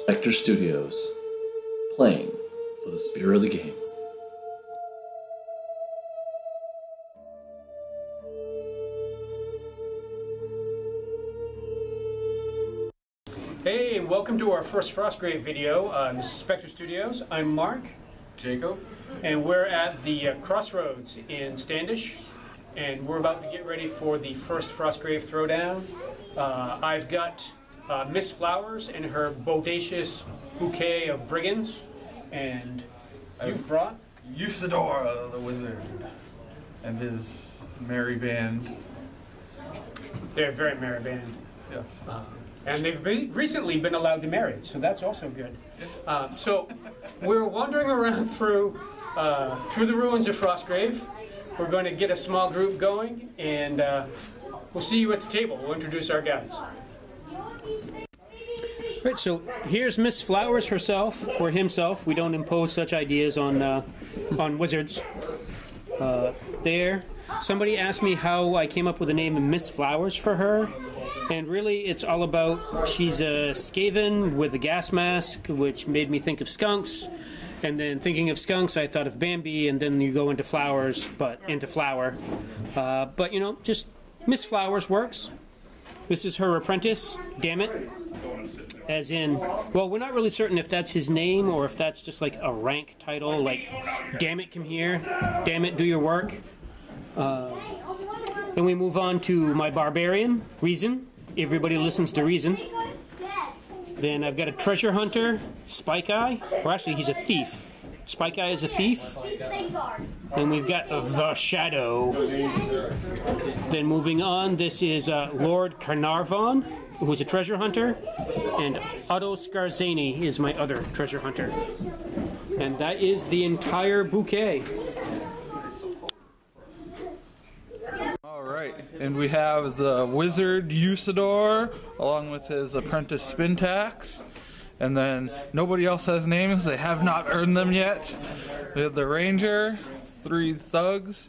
Spectre Studios, playing for the spirit of the game. Hey, and welcome to our first Frostgrave video. This is Spectre Studios. I'm Mark. Jacob. And we're at the Crossroads in Standish. And we're about to get ready for the first Frostgrave throwdown. I've got Miss Flowers and her bodacious bouquet of brigands. And you've brought? Usador the wizard and his merry band. They're a very merry band. Yes. And they've recently been allowed to marry, so that's also good. So we're wandering around through the ruins of Frostgrave. We're going to get a small group going, and we'll see you at the table. We'll introduce our guys. Right, so here's Miss Flowers herself, or himself. We don't impose such ideas on wizards. There. Somebody asked me how I came up with the name Miss Flowers for her. And really, it's all about, she's a Skaven with a gas mask, which made me think of skunks. And then thinking of skunks, I thought of Bambi, and then you go into flowers, but into flower. But, you know, just Miss Flowers works. This is her apprentice, Dammit. As in, well, we're not really certain if that's his name or if that's just like a rank title, like, Dammit, come here, Dammit, do your work. Then we move on to my barbarian, Reason. Everybody listens to Reason. Then I've got a treasure hunter, Spike Eye. Or actually, he's a thief. Spike Eye is a thief. And we've got the Shadow. Then moving on, this is Lord Carnarvon, who's a treasure hunter. And Otto Skarzani is my other treasure hunter. And that is the entire bouquet. And we have the wizard Usador along with his apprentice Spintax. And then nobody else has names, they have not earned them yet. We have the ranger, 3 thugs,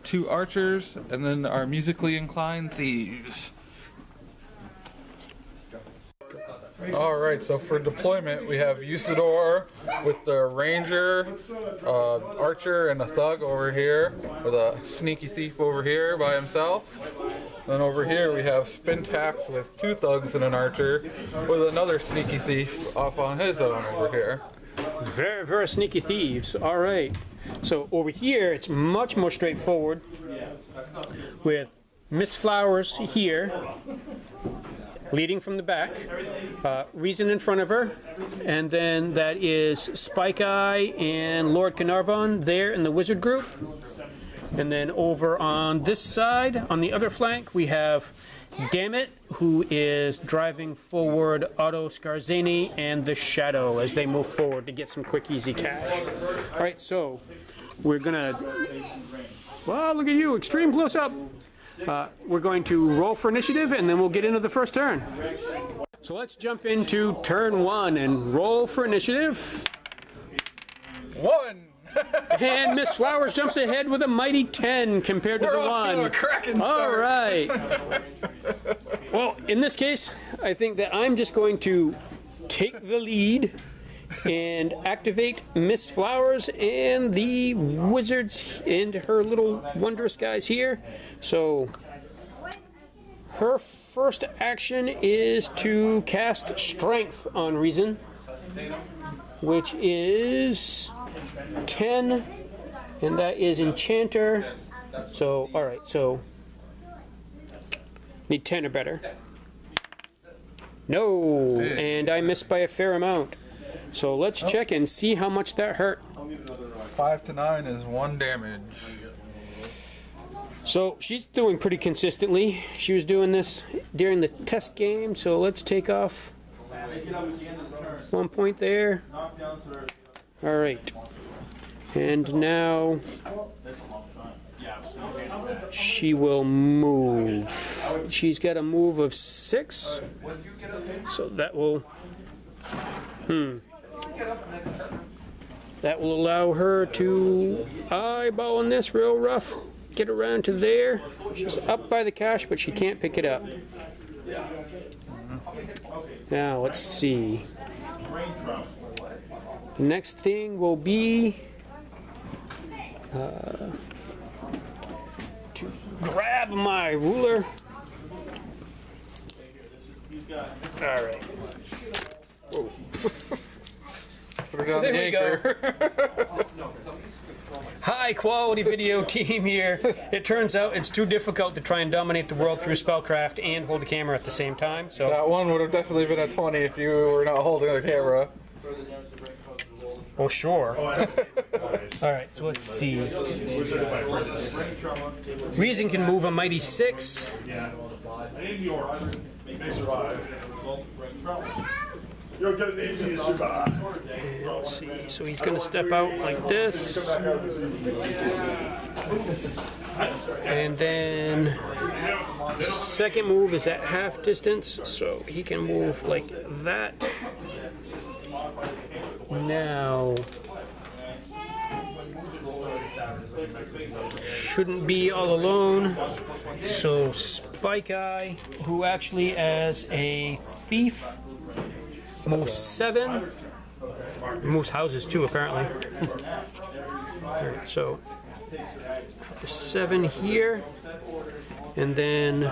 2 archers, and then our musically inclined thieves. Alright, so for deployment we have Usador with the ranger, archer, and a thug over here, with a sneaky thief over here by himself. Then over here we have Spintax with 2 thugs and an archer, with another sneaky thief off on his own over here. Very, very sneaky thieves. Alright. So over here it's much more straightforward with Miss Flowers here, leading from the back, Reason in front of her, and then that is Spike Eye and Lord Carnarvon there in the wizard group. And then over on this side, on the other flank, we have Dammit, who is driving forward Otto Skarzani and the Shadow as they move forward to get some quick, easy cash. Alright, so we're gonna... Wow, look at you, extreme close-up! We're going to roll for initiative, and then we'll get into the first turn. So let's jump into turn 1 and roll for initiative. 1! And Miss Flowers jumps ahead with a mighty 10 compared to the 1. We're off to a cracking start. All right. Well, in this case, I think that I'm just going to take the lead and activate Miss Flowers and the wizards and her little wondrous guys here. So her first action is to cast Strength on Reason, which is 10, and that is Enchanter. So, alright, so need 10 or better. No, and I missed by a fair amount. So let's check and see how much that hurt. 5 to 9 is 1 damage. So she's doing pretty consistently. She was doing this during the test game, so let's take off 1 point there. Alright. And now she will move. She's got a move of 6. So that will... That will allow her to eyeball on this real rough, get around to there. She's up by the cash, but she can't pick it up. Now, let's see. The next thing will be to grab my ruler. All right. Whoa. Put it on the anchor. High quality video team here. It turns out it's too difficult to try and dominate the world through spellcraft and hold the camera at the same time. So That one would have definitely been a 20 if you were not holding the camera. oh sure. Alright, so let's see. Reason can move a mighty 6. You'll get an 18 to survive. Let's see. So he's gonna step out like this. And then second move is at half distance, so he can move like that. Now shouldn't be all alone. So Spike Eye, who actually as a thief moves 7. Moves houses too apparently. Alright, so 7 here, and then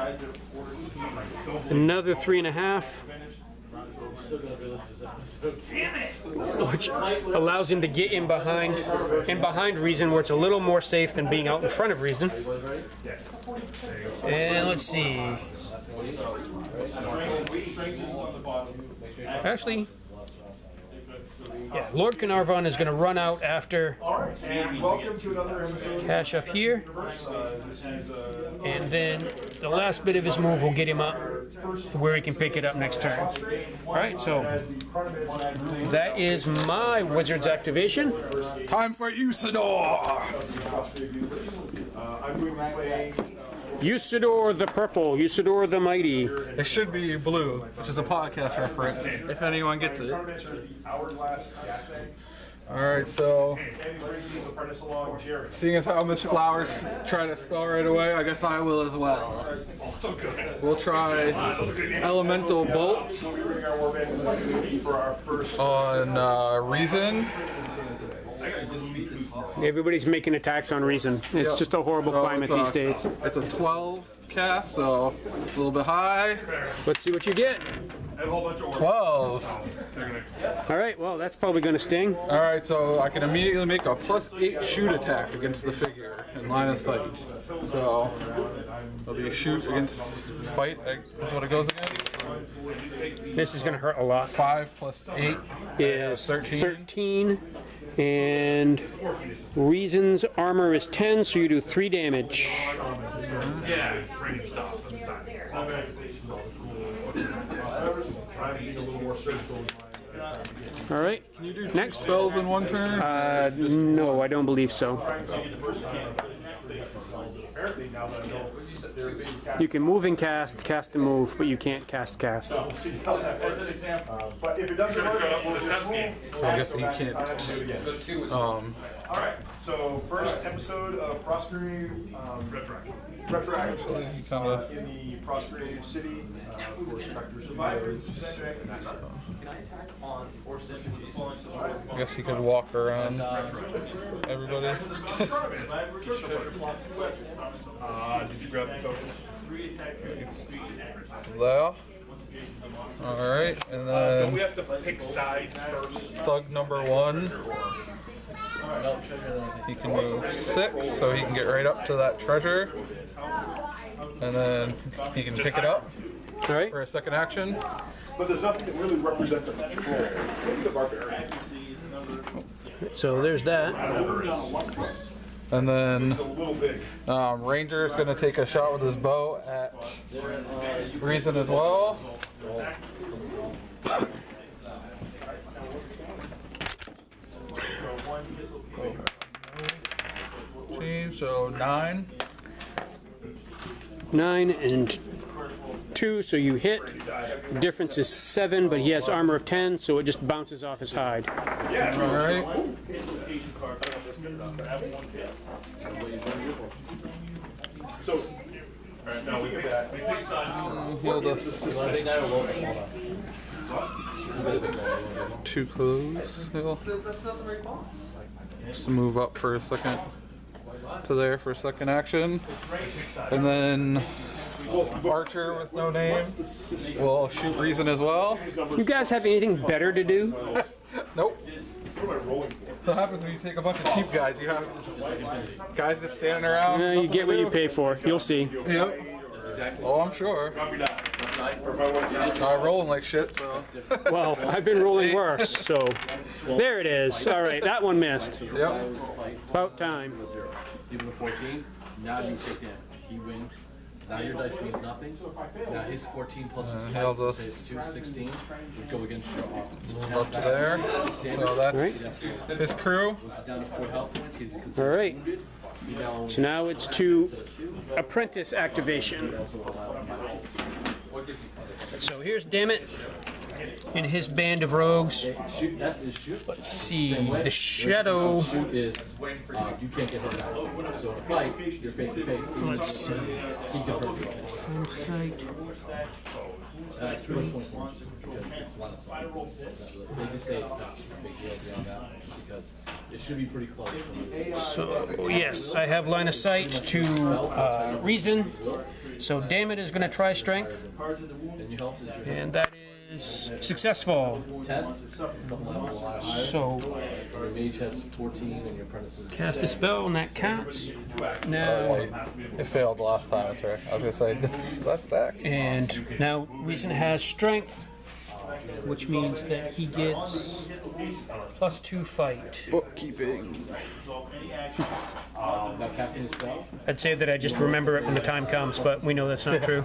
another 3.5, which allows him to get in behind Reason, where it's a little more safe than being out in front of Reason. And let's see. Actually, yeah, Lord Carnarvon is going to run out after Cash up here, and then the last bit of his move will get him up to where he can pick it up next turn. Alright, so that is my Wizard's activation. Time for Usador! Usador the Purple, Usador the Mighty. It should be blue, which is a podcast reference, if anyone gets it. Alright, so seeing as how Miss Flowers tried to spell right away, I guess I will as well. We'll try Elemental Bolt on Reason. Everybody's making attacks on Reason. It's just a horrible climate these days. It's a 12 cast, so a little bit high. Let's see what you get. 12. Alright, well that's probably going to sting. Alright, so I can immediately make a +8 shoot attack against the figure in line of sight. So it'll be shoot against fight is what it goes against. This is going to hurt a lot. 5 plus 8 Is 13. 13. And Reason's armor is 10, so you do 3 damage. Alright, Can you do 2 next. spells in one turn? No, I don't believe so. You can move and cast and move, but you can't cast. But if it doesn't work, So I guess you can't. Alright, so first episode of Frostgrave, retroactive You kinda, in the Frostgrave city for Spectre Studios. I guess he could walk around everybody. Did you grab the tokens? There. Alright, and Don't we then have to pick sides first? Thug number 1. He can move 6, so he can get right up to that treasure. And then he can pick it up Alright, for a second action. But there's nothing that really represents a control. The barbarian. so there's that. And then It's a little big. Ranger is going to take a shot with his bow at Reason as well. So 9. 9 and 2, so you hit. The difference is 7, but he has armor of 10, so it just bounces off his hide. Alright. So, Now we get that. Healed us. Too close. Heal. Just to move up for a second to there for a second action. And then Archer with no name will shoot Reason as well. You guys have anything better to do? Nope. So what happens when you take a bunch of cheap guys? You have guys just standing around. You get what you pay for. You'll see. Yep. Oh, I'm sure. I'm rolling like shit, so. Well, I've been rolling worse, so. There it is. All right, that one missed. Yep. About time. Give him a 14. Now you take damage. He wins. Now your dice means nothing. Now his 14 plus his Healed so us. say it's 2, 16 would go against your offer. Move up to there. So that's his crew. He's down to 4 health points. He's All considered right. wounded. He now only So now it's to apprentice activation. also allowed -16. So here's Dammit and his band of rogues. Shoot, that's his shoot. Let's see. The shadow. Shoot is you can't get hurt now. So in a fight, you're face to face. Let's see. He can hurt you. Sight. That's pretty simple. It's line of sight. They just say it's not a big deal beyond that because it should be pretty close. So yes, I have line of sight to Reason. So Dammit is going to try strength, And your health is your and that is successful. 10. So Your mage has 14 and your apprentice is cast a spell, and that counts. Now It failed last time, that's right. I was gonna say, that's stack. and now Reason has strength, which means that he gets +2 fight. Bookkeeping. now casting a spell. I'd say that I just remember it when the time comes, but we know that's not true.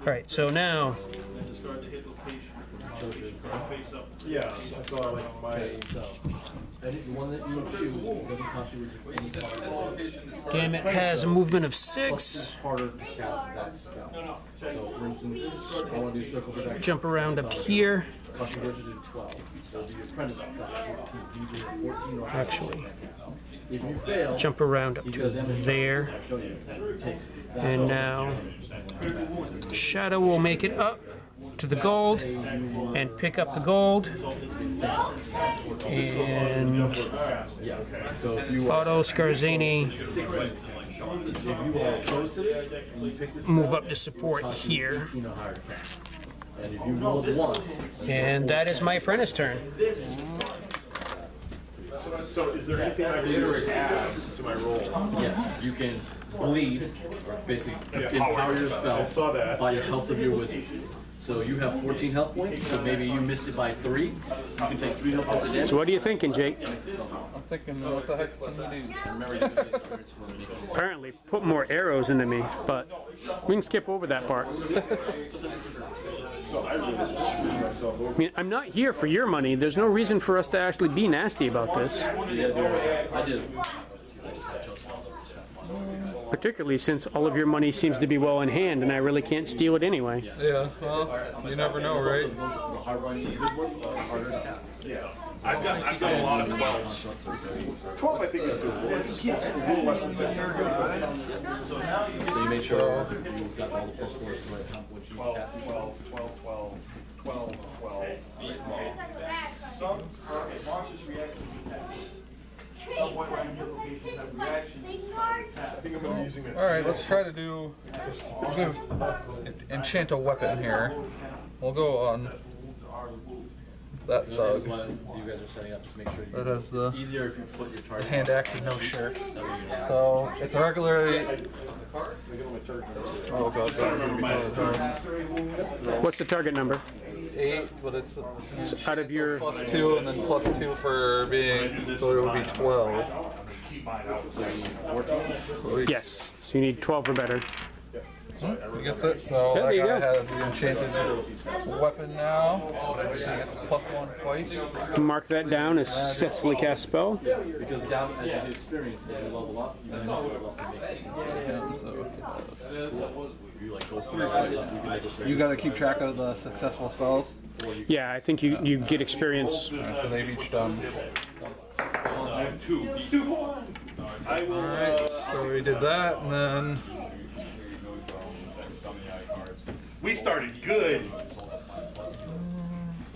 All right, so now Yeah, that's all like my. And the one that you choose doesn't cost you any power. Dammit has a movement of 6. It's harder to cast that spell. So for instance, I want to do circle protection. Jump around up here. Cost you to do 12. So the apprentice costs 14. Usually 14 or Actually, if you fail, jump around up to there. I'll show you. Take And now Shadow will make it up to the gold and pick up the gold. And yeah. So if you are Otto Scarzini if you are close to this and you pick this move up to support here. 18 or higher to cast. And if you roll 1, And that is my apprentice turn. So is there anything I can add to my roll? yes, you can bleed or basically empower your spell saw that. by the health of your wizard. So you have 14 health points, so maybe you missed it by 3. You can take 3 health points of damage. So what are you thinking, Jake? I'm thinking, what the heck's this gonna do? Remember, you can get experience for making Apparently put more arrows into me, but we can skip over that part. So I really just screwed myself over. I mean, I'm not here for your money. There's no reason for us to actually be nasty about this. I did. Particularly since all of your money seems to be well in hand and I really can't steal it anyway. Yeah, well, you never know, right? The hard one, the good ones are harder to cast. Yeah. I've got a lot of 12s. 12 I think is doable. It's a little less than 15. So you made sure you got all the plus 4s right how what you 12, cast. 12, 12, 12, 12, 12. Some monsters react to I think I'm going to be using this. Alright, let's try to do, we're gonna enchant a weapon here. We'll go on that The thug. one you guys are setting up to make sure That you, has the it's easier if you put your target hand axe and no shirt. that way you're So it's regularly. Oh god, that's gonna be What's the target number? 8, but it's Out of your... +2 and then +2 for being, so it would be 12. Yes. So you need 12 or better. He gets it, so Yeah, that there you guy go. has the enchanted weapon now. He gets +1 fight. Mark that down as successfully cast spell. because down as you experience as you level up, you can level up and make this. You like go through fight up, you can make it. You gotta keep track of the successful spells. Yeah, I think you get experience. So they've each done one successful. I have 2. I will. Alright, so we did that, and then We started good.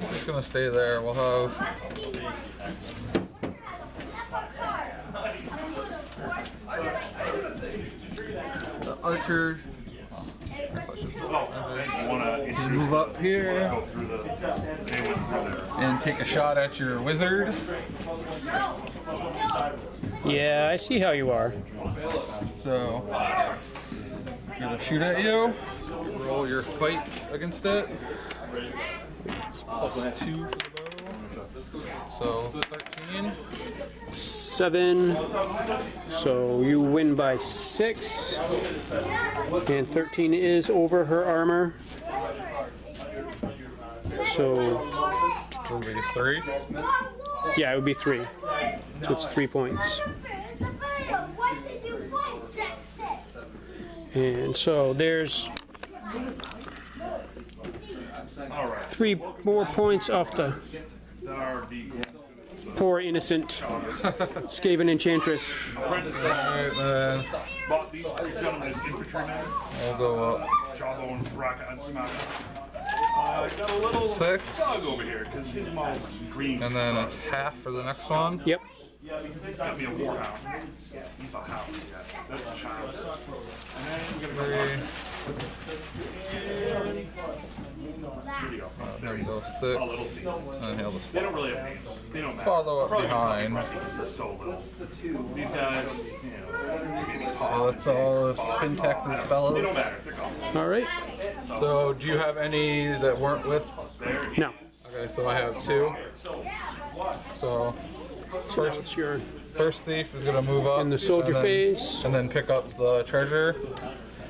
I'm just gonna stay there. We'll have the archer. Move up here and take a shot at your wizard. Yeah, I see how you are. So, I'm gonna shoot at you. So roll your fight against it. It's +2 for the bow. So 13. 7. So you win by 6. And 13 is over her armor. So It'll be 3. yeah, it would be 3. So it's 3 points. And so there's 3 more points off the poor innocent Skaven enchantress. Alright, then Bought these gentlemen as infantrymen. I'll go up Jawbone, Rocket, and Smack. Got a little 6. dog over here because his mom's green. And then it's half for the next one. Yep. He's got me a warhound. He's a hound. Yeah, that's a child. And then we're gonna go. 3. There we go, 6. A little thing. And he'll just They don't really have names. They don't matter. follow up Probably behind. This is so little. These guys, you know, maybe So that's all of Spintax's they fellows. don't matter. They're gone. All right. So do you have any that weren't with? There. No. Okay, so I have 2. So first, It's your first thief is gonna move up in the soldier and then- phase. and then pick up the treasure.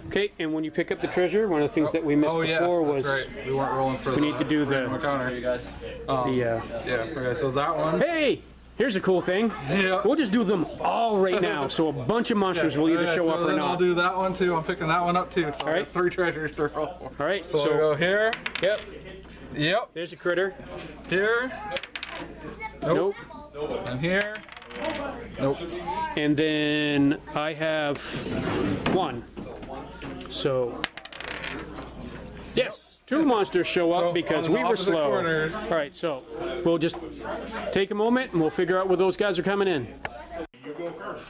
Okay, and when you pick up the treasure, one of the things that we missed Oh yeah, before that's was right. We weren't rolling for we need to do the counter. the. Yeah. Okay, so that one. Hey, here's a cool thing. Yeah. We'll just do them all right now, so a bunch of monsters will either Yeah, show so up or then I'll not. do that one too. I'm picking that one up too. So I Alright. have 3 treasures to roll. All right, So, we'll go here. yep, Yep. there's a critter. Here. Nope. And here. Nope. And then I have 1. So, yes, 2 monsters show up So, because on the we were opposite slow. corners. All right, so we'll just take a moment and we'll figure out where those guys are coming in.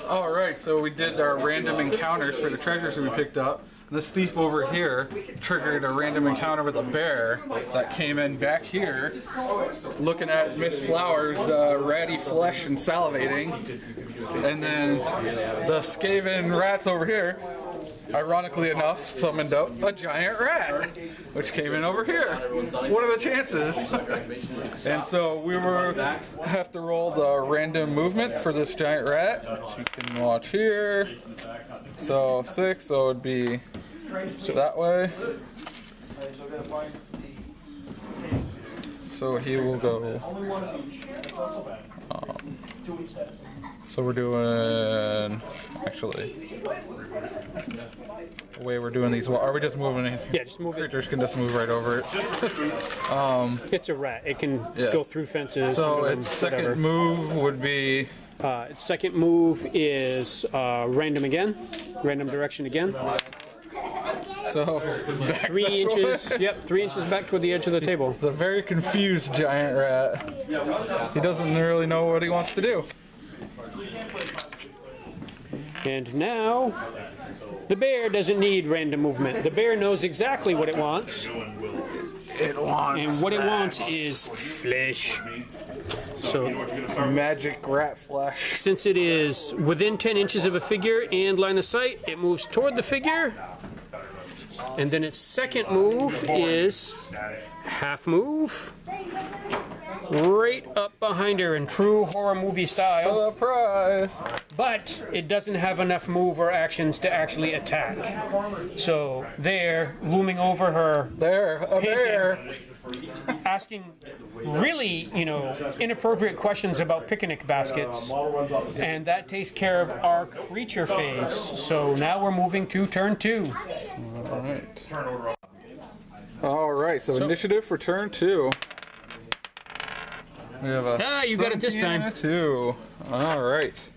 All right, so we did our random encounters for the treasures we picked up. And this thief over here triggered a random encounter with a bear that came in back here, looking at Miss Flowers' ratty flesh and salivating. And then the Skaven rats over here, ironically enough, summoned up a giant rat, which came in over here. What are the chances? And so we have to roll the random movement for this giant rat, which you can watch here. So 6, so it'd be that way. So he will go. So we're doing, actually, the way we're doing these, are we just moving it? Yeah, just move it. Creatures can just move right over it. It's a rat. It can Yeah. go through fences. So under them, its second whatever. move would be, Its second move is random again, random direction again. so back 3 this inches. way. Yep, 3 inches back toward the edge of the table. It's a very confused giant rat. He doesn't really know what he wants to do. And now, the bear doesn't need random movement. The bear knows exactly what it wants, It wants and what it wants is flesh. So, magic rat flesh. since it is within 10 inches of a figure and line of sight, it moves toward the figure. And then its second move is half move, right up behind her in true horror movie style. Surprise! But it doesn't have enough move or actions to actually attack. So there, looming over her, There, a bear. asking really, inappropriate questions about picnic baskets. And that takes care of our creature phase. So now we're moving to turn 2. Alright. Alright, so initiative for turn 2. We have a you got it this time. 2. Alright.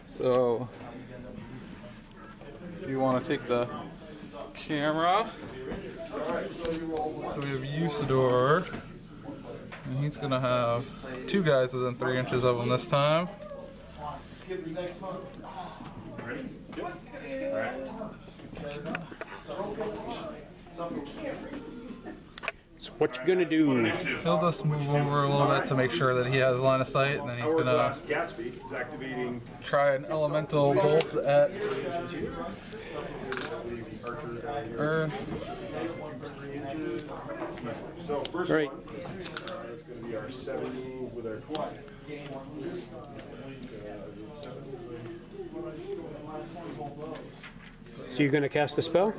So, if you want to take the camera, So we have Usador, and he's gonna have 2 guys within 3 inches of him this time. So what you gonna do? He'll just move over a little bit to make sure that he has line of sight, and then he's gonna Gatsby is activating. try an elemental bolt at So first Right. one is going to be our 7 with our 20. So you're gonna cast the spell?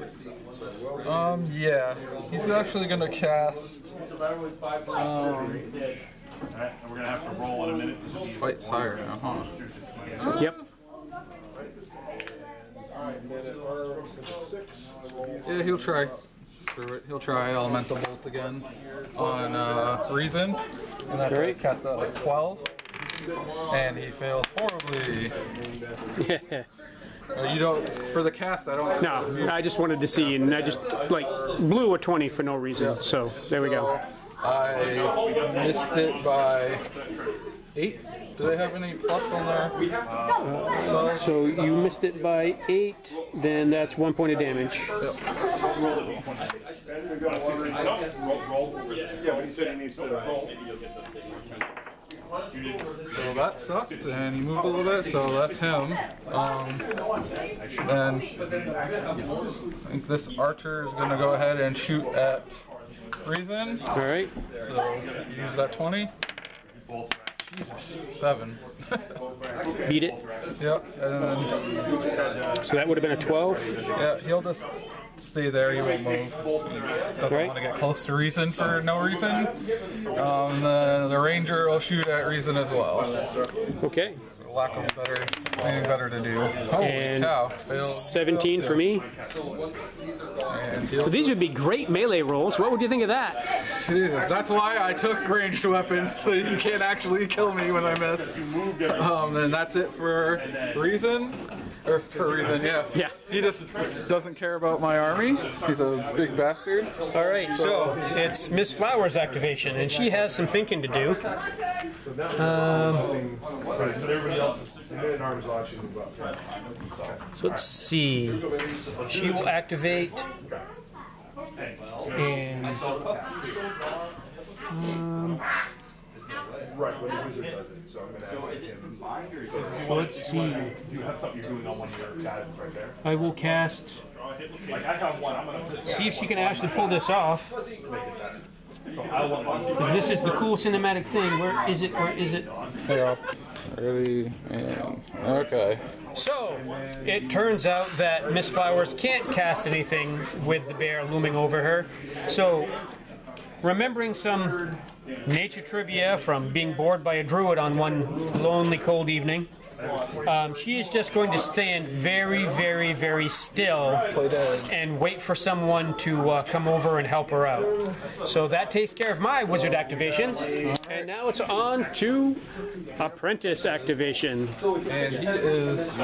yeah, he's actually gonna cast. Alright, and we're going to have to roll in a minute. Fight's higher now, huh? Yep. Yeah, he'll try. Screw it. He'll try elemental bolt again on reason, and that's Right. cast out at 12, and he fails horribly. Yeah. You don't for the cast. I don't. No, I just wanted to see, and I just like blew a 20 for no reason. So there we go. I missed it by 8. Do they have any plus on there? So you missed it by 8, then that's 1 point of damage. Yeah, but he said he needs to roll. So that sucked, and he moved a little bit. So that's him. Then I think this archer is gonna go ahead and shoot at reason. All right. So use that 20. Jesus, 7. Beat it. Yep, and then So that would have been a 12. yeah, he'll just stay there. He won't move. He doesn't Right. want to get close to reason for no reason. The ranger will shoot at reason as well. Okay. Lack of anything better to do. Holy And cow! Fail, 17 fail for me. And So these would be great melee rolls. What would you think of that? Jesus, that's why I took ranged weapons, so you can't actually kill me when I miss. And that's it for reason. Or for reason, yeah. Yeah. He just doesn't care about my army. He's a big bastard. All right, so it's Miss Flowers' activation, and she has some thinking to do. So let's see. She will activate, and Right, when the wizard does it. So I'm going to have him. so let's see. You have something you're doing on one of your guys right there. I will cast. Like I have one. I'm going to See if she can actually pull this off. 'Cause this is the cool cinematic thing. Where is it? Where is it? Yeah. Ready and okay. So, it turns out that Miss Flowers can't cast anything with the bear looming over her. So, remembering some nature trivia from being bored by a druid on one lonely, cold evening, she is just going to stand very, very, very still Play dead. and wait for someone to come over and help her out. So that takes care of my wizard activation. And now it's on to apprentice activation. And he is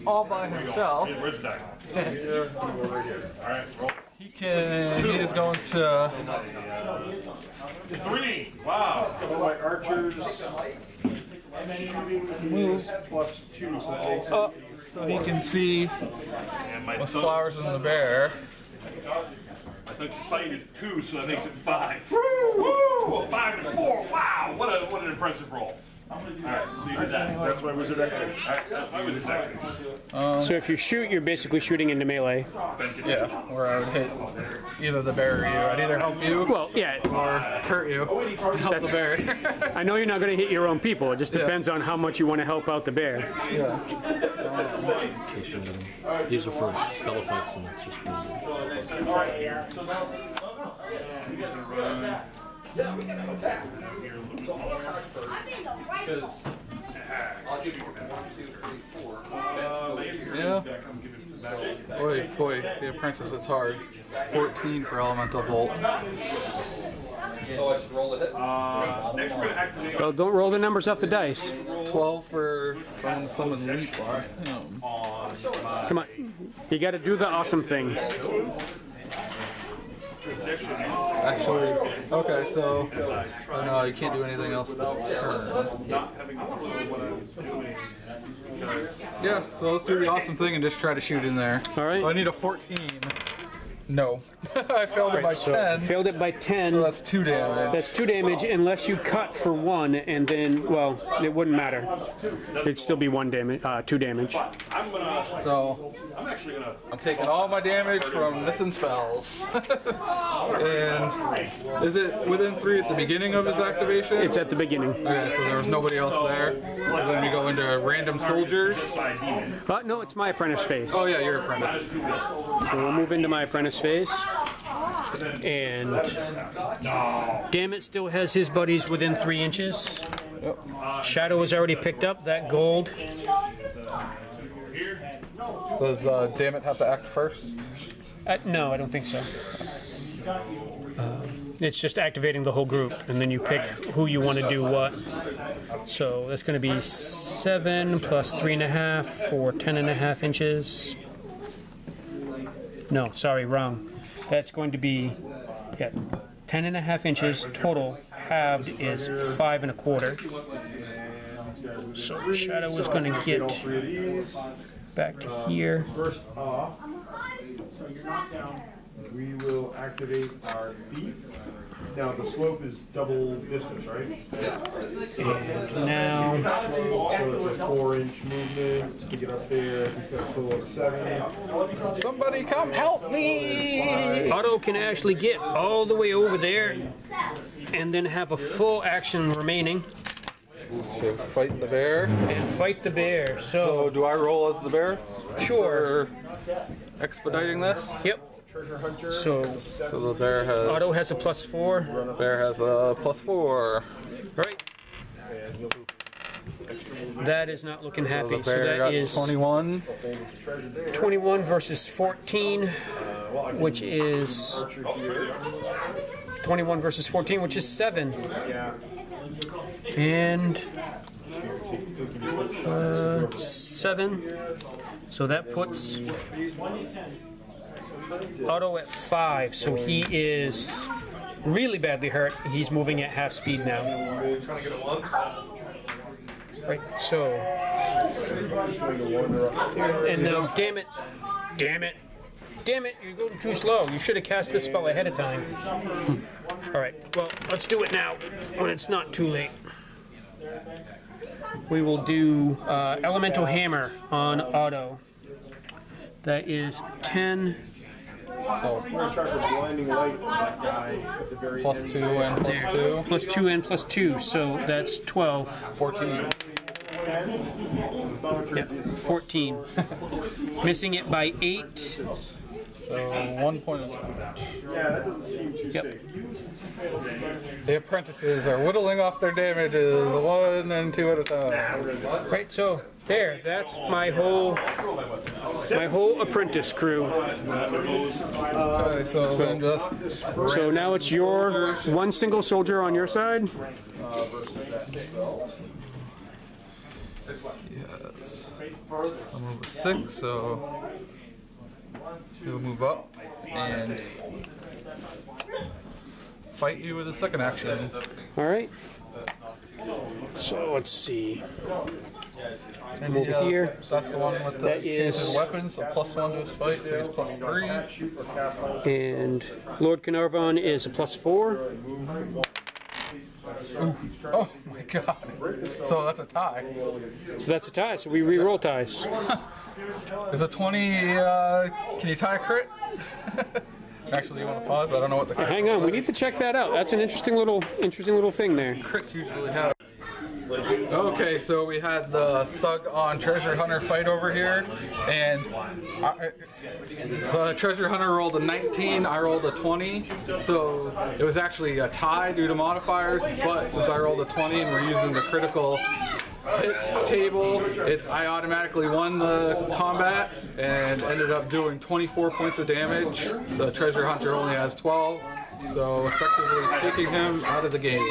all by himself. Where's that? Alright, roll. He is going to 3! Wow! So my archers shooting is plus 2, so that makes up so he can see and my Miss Flowers and the bear. I think fight is 2, so that makes it 5. Woo! 5 and 4. Wow! What an impressive roll. Alright, so you did that. That's my wizard activation. Alright, that's my wizard activation. So if you shoot, you're basically shooting into melee. Yeah, where I would hit either the bear or you. I'd either help you Well, yeah, or hurt you. Help the bear. I know you're not going to hit your own people. It just depends on how much you want to help out the bear. Yeah. These are for spell effects, and that's just Yeah. Boy, the apprentice, it's hard. 14 for elemental bolt. So I should roll a hit. Next we're going to activate Well, don't roll the numbers off the dice. 12 for trying to summon leap. Damn. Come on. You got to do the awesome thing. position. Actually, okay, so no, you can't do anything else this turn. Not having a clue what I was doing. Yeah, so let's do the awesome thing and just try to shoot in there. All right. So I need a 14. No. I failed it by 10. Failed it by 10. So that's 2 damage. That's 2 damage unless you cut for 1, and then, well, it wouldn't matter. It'd still be 1 damage, 2 damage. So I'm taking all my damage from missing spells. And is it within 3 at the beginning of his activation? It's at the beginning. Okay, so there was nobody else there. So then we go into random soldiers. No, it's my apprentice phase. Oh yeah, you're apprentice. So we'll move into my apprentice phase. And Dammit still has his buddies within 3 inches. Shadow has already picked up that gold. Does Dammit have to act first? No, I don't think so. It's just activating the whole group, and then you pick who you want to do what. So that's going to be 7 plus 3.5 for 10.5 inches. No, sorry, wrong. That's going to be 10.5 inches total. Halved is 5 1/4. So Shadow is going to get back to here. First off, we will activate our thief. Now the slope is double distance, right? And now So it's a 4-inch movement to get up there. He's got a total of 7. Somebody come help me! Otto can actually get all the way over there and then have a full action remaining So fight the bear. and fight the bear. So do I roll as the bear? Sure. For expediting this? Yep. So So the bear has Otto has a +4. bear has a +4. Right. That is not looking happy. The So bear that got is 21. 21 versus 14, which is 21 versus 14, which is 7. And 7. So that puts Otto at 5. So he is really badly hurt. He's moving at half speed now. Right, so. And now, damn it, you're going too slow. You should have cast this spell ahead of time. All right, well, let's do it now when it's not too late. We will do Elemental Hammer on Otto. That is 10. So We're in charge of blinding light on that guy at the very +2 and +2. +2 and +2, so that's 12. 14. Yeah, 14. Missing it by 8. So 1 point of damage. Yeah, that doesn't seem too Yep. safe. The apprentices are whittling off their damages 1 and 2 at a time. Right, so there, that's my whole apprentice crew. Okay, so then just So now it's your 1 single soldier on your side. yes. I'll move a 6, so he'll move up and fight you with a second action. All right. So let's see. And Over here. That's the one with the That is- enchanted weapon, so +1 to his fight, so he's +3. And Lord Carnarvon is a +4. Oh my god. So that's a tie. So that's a tie, so we re-roll ties. Is a 20, can you tie a crit? Actually, you want to pause? I don't know what the crit Hang on, we need to check that out. That's an interesting little thing there. crits usually have. Okay, so we had the Thug on Treasure Hunter fight over here, and the Treasure Hunter rolled a 19, I rolled a 20, so it was actually a tie due to modifiers, but since I rolled a 20 and we're using the critical hits table, I automatically won the combat and ended up doing 24 points of damage. The Treasure Hunter only has 12. so effectively taking him out of the game.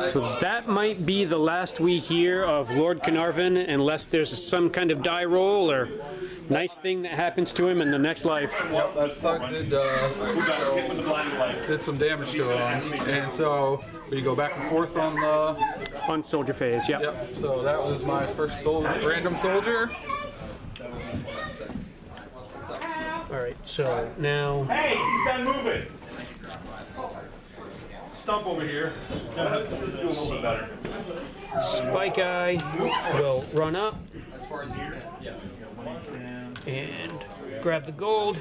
So that might be the last we hear of Lord Carnarvon, unless there's some kind of die roll or nice thing that happens to him in the next life. Yep, that thug did some damage to him, and so we go back and forth on the... On soldier phase, yep. Yep, so that was my first random soldier. Alright, so now... Hey, he's done moving. Stump over here. Do a little bit better. Spike Eye will run up and grab the gold.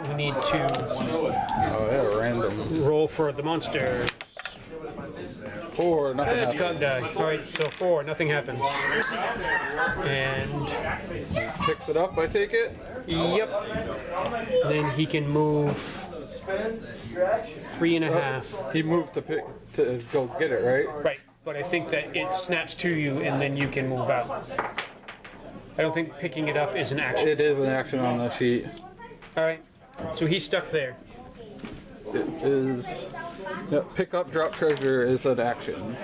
We need to Random. roll for the monsters. 4, nothing It's happened. cog die. Alright, so 4, nothing happens. And Picks it up, I take it. yep. Then he can move 3.5. He moved to go get it, right? Right, but I think that it snaps to you and then you can move out. I don't think picking it up is an action. It is an action on the sheet. Alright, so he's stuck there. It is. Yep, pick up, drop treasure is an action.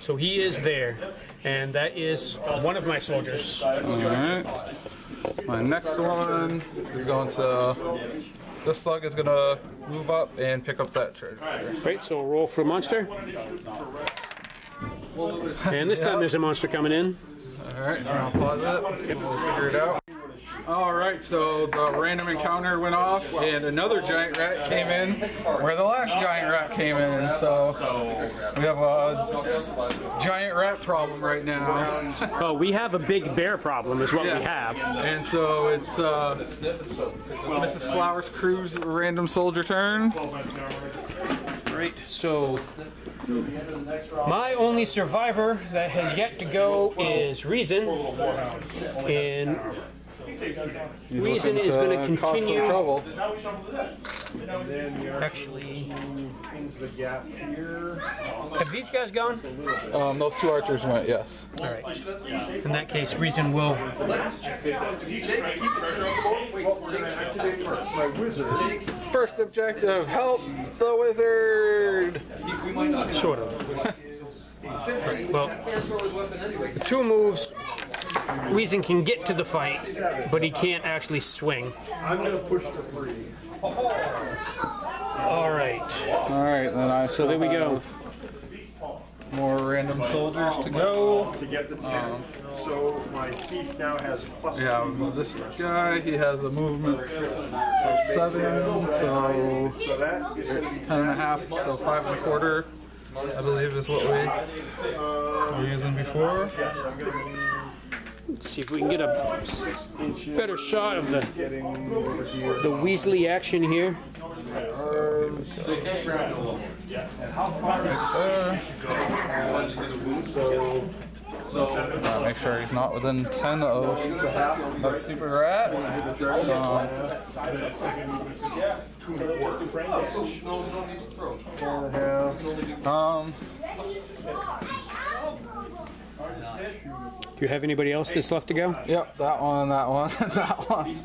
So he is there, and that is one of my soldiers. Alright. My next one is going to. This slug is going to move up and pick up that treasure. Right, so roll for monster. And this time there's a monster coming in. Alright, I'll pause it. We'll figure it out. Alright, so the random encounter went off, and another giant rat came in where the last giant rat came in. So we have a giant rat problem right now. Oh, we have a big bear problem is what we have. And so it's Mrs. Flowers Crew's random soldier turn. Right, so my only survivor that has yet to go is Reason. And Reason is going to cause some continue. trouble. And then we are Actually, into the gap here. have these guys gone? Those 2 archers went, yes. All right. In that case, Reason will. My wizard. First objective, help the wizard! Sort of. Well, 2 moves. Reason can get to the fight, but he can't actually swing. I'm going to push the 3. All right. Alright, then So there we go. More random soldiers to go. To get the 10. So my thief now has plus Yeah, this guy, he has a movement of 7, so So that is going to be 10.5, so 5.25, I believe is what we were using before. Let's see if we can get a better shot of the Weasley action here. Make sure he's not within 10 of that stupid rat. Do you have anybody else that's left to go? Yep, that one, that one, that one.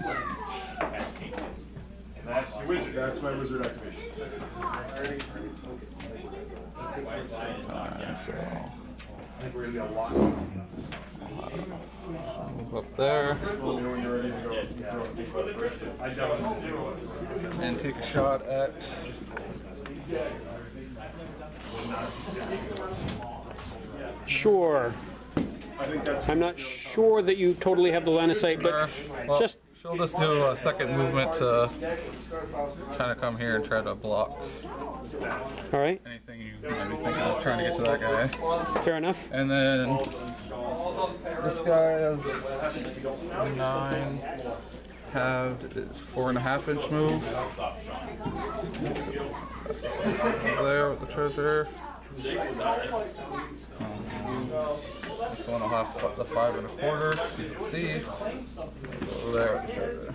That's your wizard. That's my wizard activation. So I think we're going to be a lot. move up there When you're ready to go, I definitely 0. and take a shot at. Sure. I think that's I'm not sure that you totally have the line of sight, but Well, just she'll just do a second movement to kind of come here and try to block all right. anything you might be thinking of trying to get to that guy. Fair enough. And then this guy has 9 halved, it's 4.5 inch move. There with the treasure. This one will have the 5.25. He's a thief. Over there with the treasure.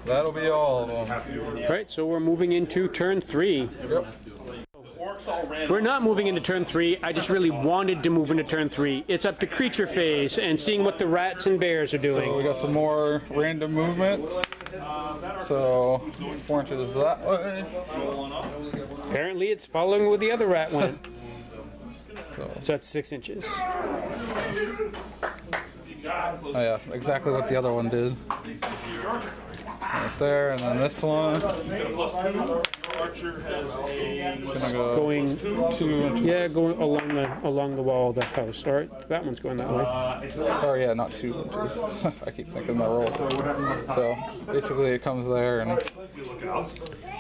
That'll be all of them. All right, so we're moving into turn 3. Yep. Orcs all We're not moving into turn 3. I just really wanted to move into turn 3. It's up to creature phase and seeing what the rats and bears are doing. So we got some more random movements. So 4 inches that way. Apparently it's following where the other rat went. So that's 6 inches. Oh yeah, exactly what the other one did. Right there, and then this one. It's gonna go Going 2 inches. Yeah, going along the wall of the house. All right, that one's going that way. Oh yeah, not 2 inches. I keep thinking my roll. So basically, it comes there, and All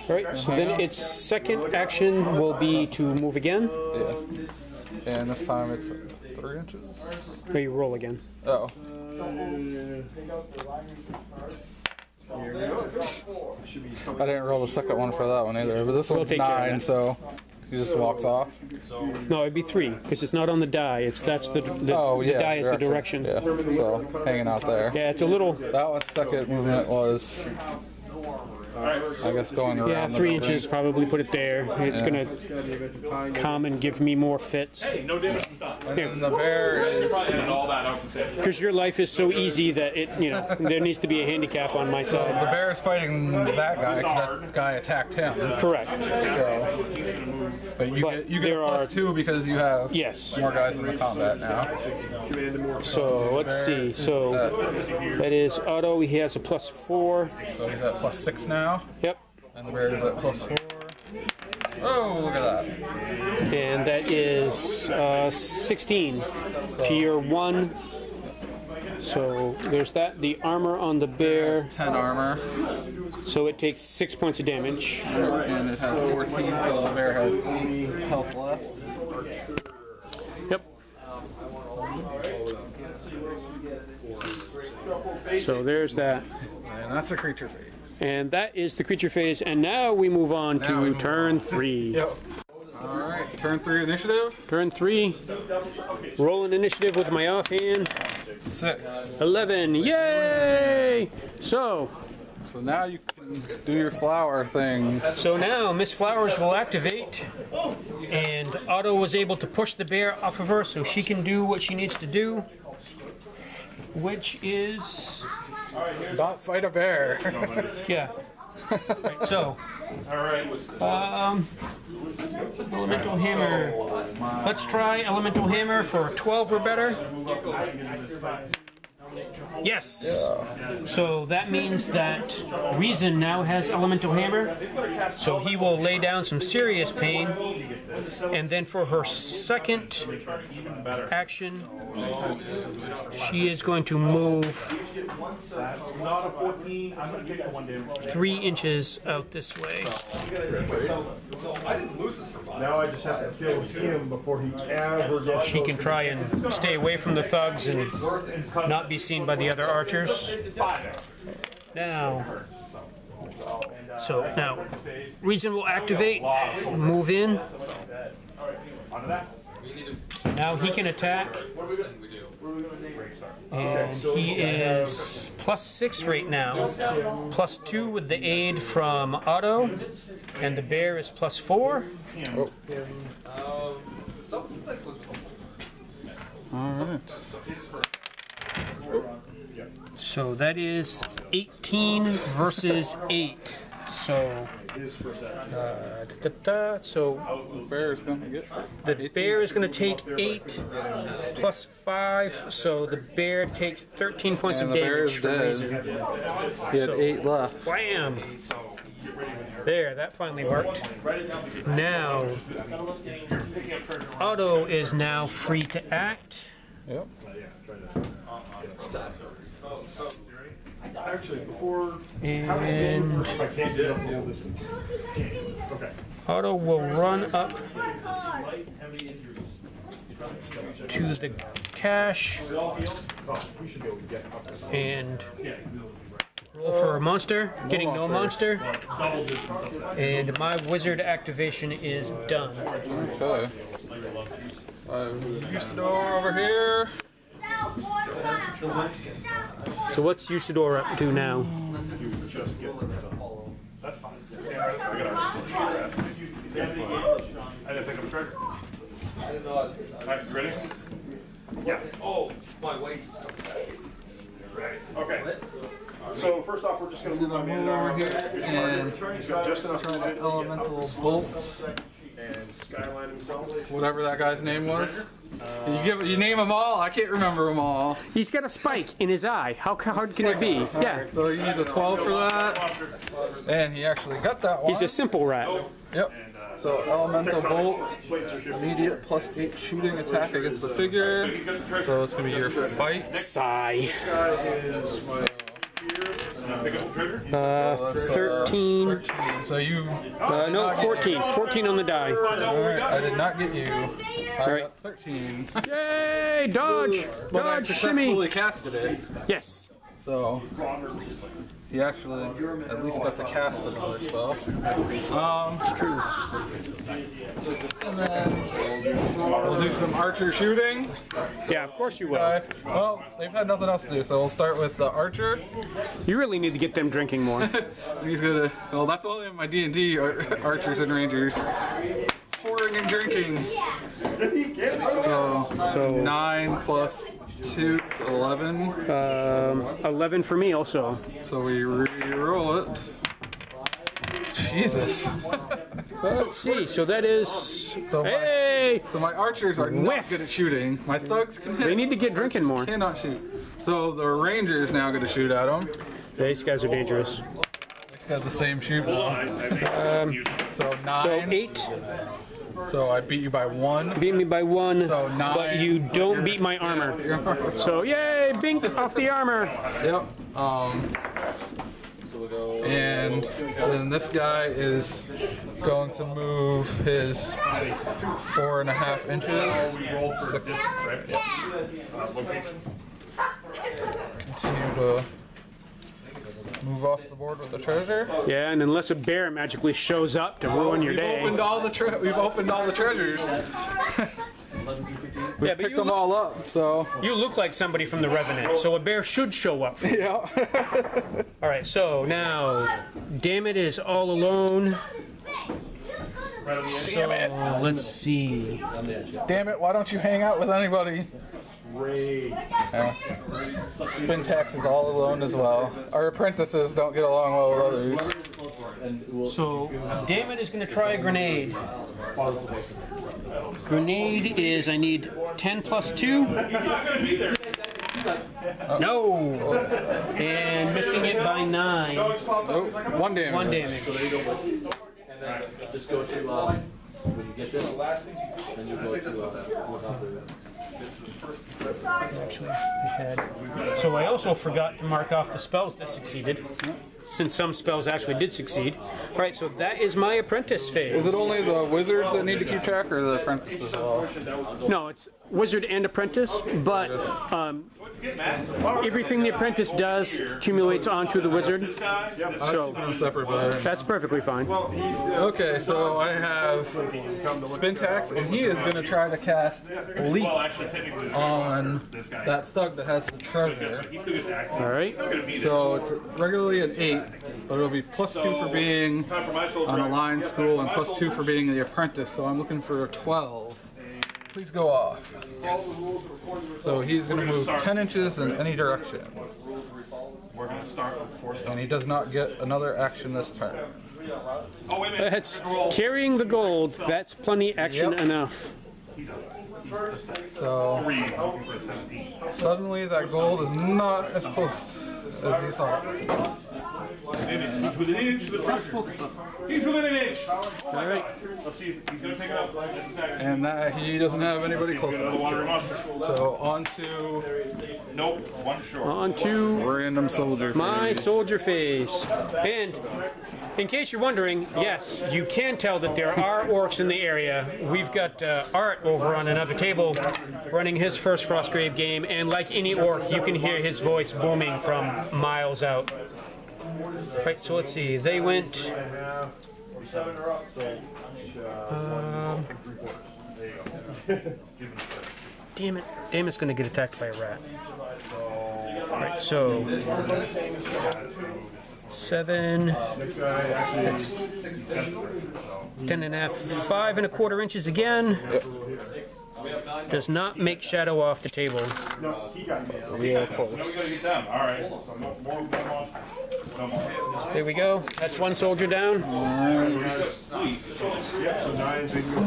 right, so then its second action will be to move again. yeah. And this time it's 3 inches. Or you roll again. Oh. I didn't roll the second one for that one either, but this one's take care of 9, that. so he just walks off. No, it'd be 3 because it's not on the die. That's the Oh yeah, die is the direction. Yeah, so hanging out there. Yeah, it's a little. That one's second movement was, I guess, going around. Yeah, the 3 building. inches probably put it there. It's gonna come and give me more fits. And then the bear is. Because your life is so easy that there needs to be a handicap on my The side. bear is fighting that guy because that guy attacked him. Correct. So, but you get there a plus are- 2 because you have Yes. more guys in the combat now. So let's see. So that is Otto. He has a +4. So he's at plus 6 now, Yep. and the bear is at plus 4. Oh, look at that! And that is 16 to your 1. So there's that. The armor on the bear. 10 armor, So it takes 6 points of damage. and it has 14, so the bear has 8 health left. Yep. So there's that. And that's a creature phase. And that is the creature phase. And now we move on Now we to move turn 3. Yep. Alright, turn 3 initiative. Turn 3. Roll an initiative with my offhand. 6. 11. Yay! So now you can do your flower thing. So now Miss Flowers will activate, and Otto was able to push the bear off of her so she can do what she needs to do, which is, Not fight a bear. yeah. Right, so, elemental hammer. Let's try elemental hammer for 12 or better. Yes. So that means that Reason now has elemental hammer. So he will lay down some serious pain. And then for her second action, she is going to move 3 inches out this way. Now I just have to kill him before he ever gets. She can try and stay away from the thugs and not be seen by the other archers. Now, Reason will activate, move in. So now he can attack. And he is +6 right now, +2 with the aid from Otto, and the bear is +4. Alright. So that is 18 versus 8. So, so Bear's gonna get. the bear is going to take 8 plus 5. So the bear takes 13 points And of the bear damage is from dead. Reason. He had So- 8 left. Wham! There, that finally worked. Now, Otto is now free to act. Yep. Actually, before And I can't get up the whole distance. Okay. Otto will run up to the cache Oh, we should be able to get up this. and roll for a monster, getting no monster, and my wizard activation is done. Okay. Usador over here. So what's Usador up to now? Just get them to follow. That's fine. I didn't think of the treasure. I didn't know. Alright, you ready? Yeah. Oh, my waist. Ready. Okay. So first off, we're just going to move on over here and He's got just enough try the elemental bolt, and Skyline himself. whatever that guy's name was. You name them all? I can't remember them all. He's got a spike in his eye. How hard can it be? Yeah. So he needs a 12 for that, and he actually got that one. He's a simple rat. Yep. So elemental bolt, immediate +8 shooting attack against the figure. So it's gonna be your fight. Sigh. Guy is my Pick up the trigger. 13. So you. No, 14. 14 on the die. Alright, I did not get you. I Alright. got 13. Yay! Dodge! But I Dodge! Shimmy! successfully casted it. Yes. So he actually at least got to cast another spell. It's true. And then we'll do some archer shooting. Yeah, of course you will. Okay. Well, they've had nothing else to do, so we'll start with the archer. You really need to get them drinking more. He's gonna. Well, that's only my D&D archers and rangers. Pouring and drinking. So 9 plus 2, 11. 11 for me also. So we re-roll it. Jesus. Let's see. So that is. So my, Hey! so my archers are not Whiff. good at shooting. My thugs can hit. They need to get drinking more. Cannot shoot. So the ranger's now going to shoot at them. These guys are dangerous. It's got the same shoot. So 9. So 8. So I beat you by 1. Beat me by 1. So 9. But you don't beat my armor. So yay! Bink off the armor. Yep. And then this guy is going to move his 4.5 inches. Continue to move off the board with the treasure. Yeah, and unless a bear magically shows up to ruin your day. We've opened all the treasures. We picked them all up, so. You look like somebody from the Revenant, so a bear should show up. Yeah. All right, so now, Dammit is all alone. Damn it. Let's see. Damn it, why don't you hang out with anybody? Ray. Yeah. Spintax is all alone as well. Our apprentices don't get along well with others. So, Dammit is going to try a grenade. Grenade is, I need 10 plus 2. No! And missing it by 9. Oh, 1 damage. 1 damage. And then just go to, when you get this, then you go to, Actually, we had. So I also forgot to mark off the spells that succeeded, since some spells actually did succeed. All right, so that is my apprentice phase. Is it only the wizards that need to keep track, or the apprentices as well? No, it's wizard and apprentice, but everything the apprentice does accumulates onto the wizard. So I'm separate, but that's perfectly fine. okay, so I have Spintax, and he is going to try to cast Leap on that thug that has the treasure. All right. So it's regularly an 8, but it'll be +2 for being on a line school and +2 for being the apprentice. So I'm looking for a 12. Please go off. Yes. So he's going to move 10 inches in any direction. We're going to start with 4 And he does not get another action this turn. Oh, wait a minute. That's carrying the gold. That's plenty action enough. So suddenly that gold is not as close as you thought. He's within an inch of the treasure. He's within an inch. All right. Let's see if he's going to pick it up. And that he doesn't have anybody close enough to him. So on to Nope, 1 short. On to random soldier. my phase. soldier phase. And in case you're wondering, yes, you can tell that there are orcs in the area. We've got Art over on another table running his first Frostgrave game, and like any orc, you can hear his voice booming from miles out. Right, so let's see. They went. Damn it. Damon's going to get attacked by a rat. Alright, so. 7, Next guy actually. 10.5, 5.25 inches again. Does not make shadow off the table. No, he got me. Real close. Now we gotta get them. All right. So more. There we go. That's one soldier down. Yep, so 9, so he can go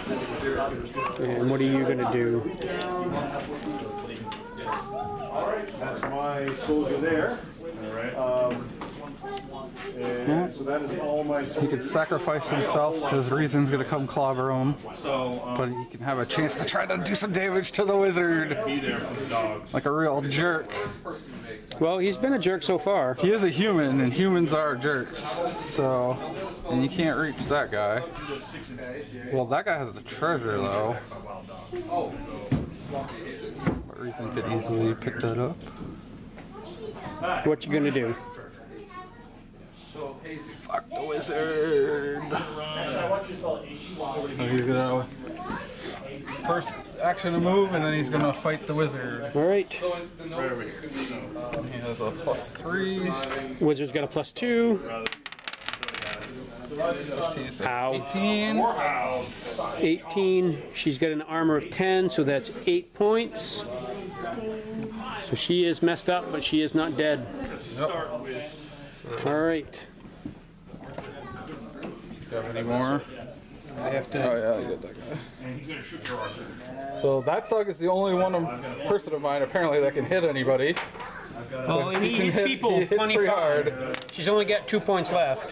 4.5. And what are you going to do? That's my soldier there. And so that is all my He soldiers. could sacrifice himself because Reason's gonna come clobber him, So but he can have a chance to try to do some damage to the wizard. be there for the dogs. Like a real jerk. Well, he's been a jerk so far. He is a human, and humans are jerks. So, and you can't reach that guy. Well, that guy has the treasure, though. But Reason could easily pick that up. What you going to do? Fuck the wizard. So he's gonna first action a move, and then he's gonna fight the wizard. All right. He has a +3. Wizard's got a +2. 15, so Ow. 18. 18. She's got an armor of 10, so that's 8 points. So she is messed up, but she is not dead. Yep. All right. Do you have any more? I have to. Oh yeah, you got that guy. And he's gonna shoot your archer. So that thug is the only person of mine apparently that can hit anybody. Oh, and he Can hits hit- people. He hits pretty 25. hard. She's only got 2 points left.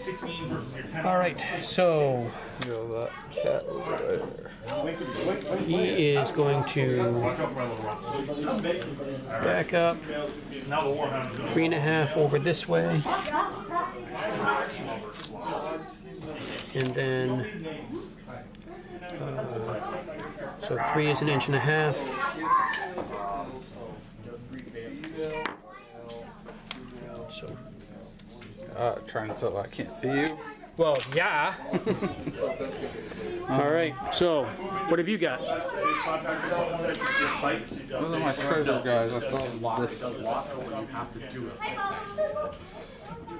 16 versus your 10. All right. So You know that cat over there. he is going to Watch out for my little rock. back up Now the warhound is gonna 3.5 over this way, and then so 3 is 1.5 inches. So, Trying so I can't see you. well, yeah. All right. So, what have you got? Those are my treasure guys. I thought this. You have to do it.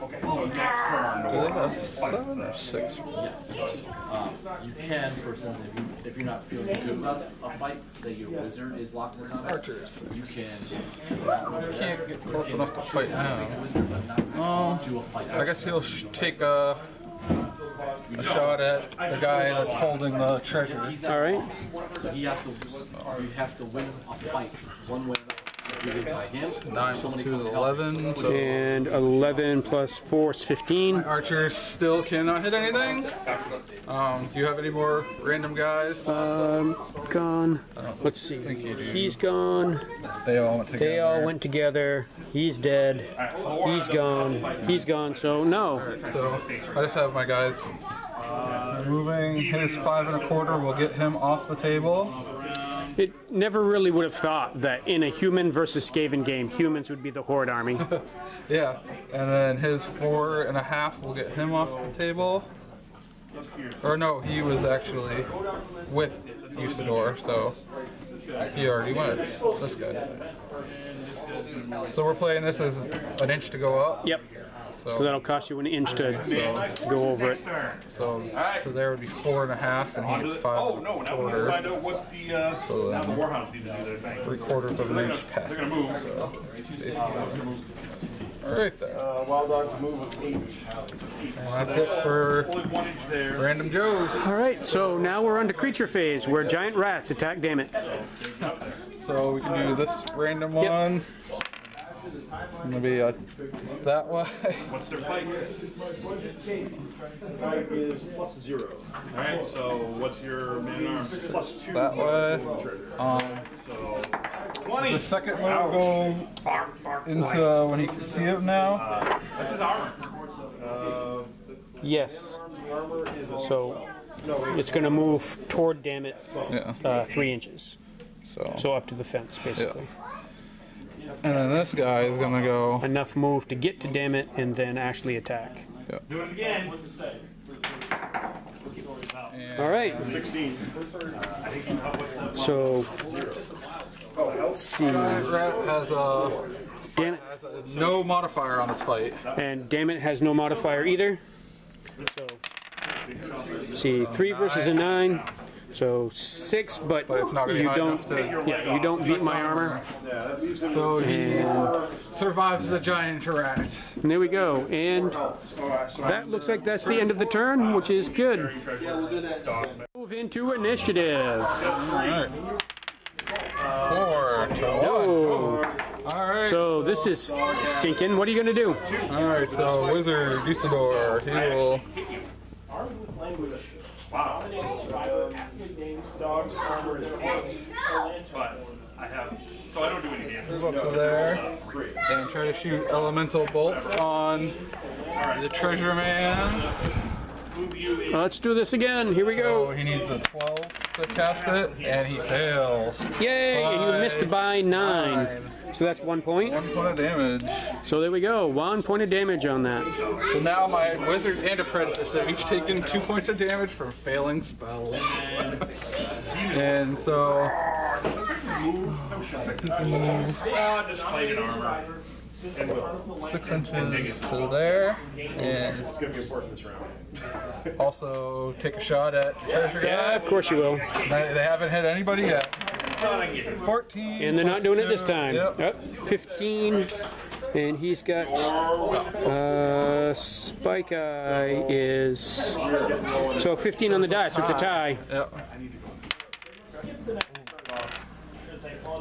Okay, so next turn. Do they have 7 or 6? Yes. You can, for instance, if you're not feeling good about a fight, say your wizard is locked in the combat, Archers. you can Can't get close enough to fight now. wizard, but not Oh, do a fight. I guess he'll take a shot at the guy that's holding the treasure. All right. So he has to win a fight one way or another. Either by him, 9 plus 2 is 11. So And 11 plus 4 is 15. Archer still cannot hit anything. Do you have any more random guys? Gone. Let's see. He's gone. They all went together. They all went together. He's dead. He's gone. He's gone. So no. So I just have my guys moving. His 5.25 will get him off the table. It never really would have thought that in a human versus Skaven game, humans would be the Horde army. Yeah, and then his 4.5 will get him off the table. Or no, he was actually with Usador, so he already went. This guy did. So we're playing this as an inch to go up. Yep. So that'll cost you an inch to go over it. So there would be 4.5, and he gets 5. Oh no! Now we're gonna find out what the So now then the warhounds need to do their thing. 3/4 of an inch past. They're gonna move. So basically, all right then. Wild Dog's move of 8. Well, that's it for Only 1 inch there. Random Joes. All right. So now we're on to creature phase, where giant rats attack. Damn it. So we can do this random one. It's gonna be that way. What's their fight? Fight is +0. All right. So what's your man arms? +2. That way. So 20. The second one will go into when he can see it now. That's his armor. Yes. Armor is a So it's going to move toward, damn it, Yeah. 3 inches. So So up to the fence, basically. and then this guy is gonna go. Enough move to get to damn it and then actually attack. Do it again. All right. 16. So let's see. Rat has a Damn it. Has no modifier on its fight. And damn it has no modifier either. So, let's see, 3 versus a 9. So 6, but it's not gonna be you high don't. enough to- Yeah, you don't beat my armor. So he And survives the giant rat. there we go. And that looks like that's the end of the turn, which is good. Move into initiative. Alright. 4 to 1. Oh. Alright. So this is stinking. What are you gonna do? Alright, so Wizard Usador, he will But I have, so I don't do any damage. move up to there and try to shoot Elemental Bolt on the Treasure Man. Let's do this again. Here we So go. he needs a 12 to cast it, and he fails. Yay! And you missed by 9. So that's 1 point. 1 point of damage. So there we go. 1 point of damage on that. So now my Wizard and Apprentice have each taken 2 points of damage from failing spells. And so he can move Just fight in armor. And will. 6 inches to there, and It's gonna be important this round. also take a shot at the treasure guy. Yeah, of course you will. They haven't hit anybody yet. 14. And they're not plus doing it 2. this time. Yep. Yep. 15. And he's got Spike Eye is so 15 on the die, so it's a tie. Yep.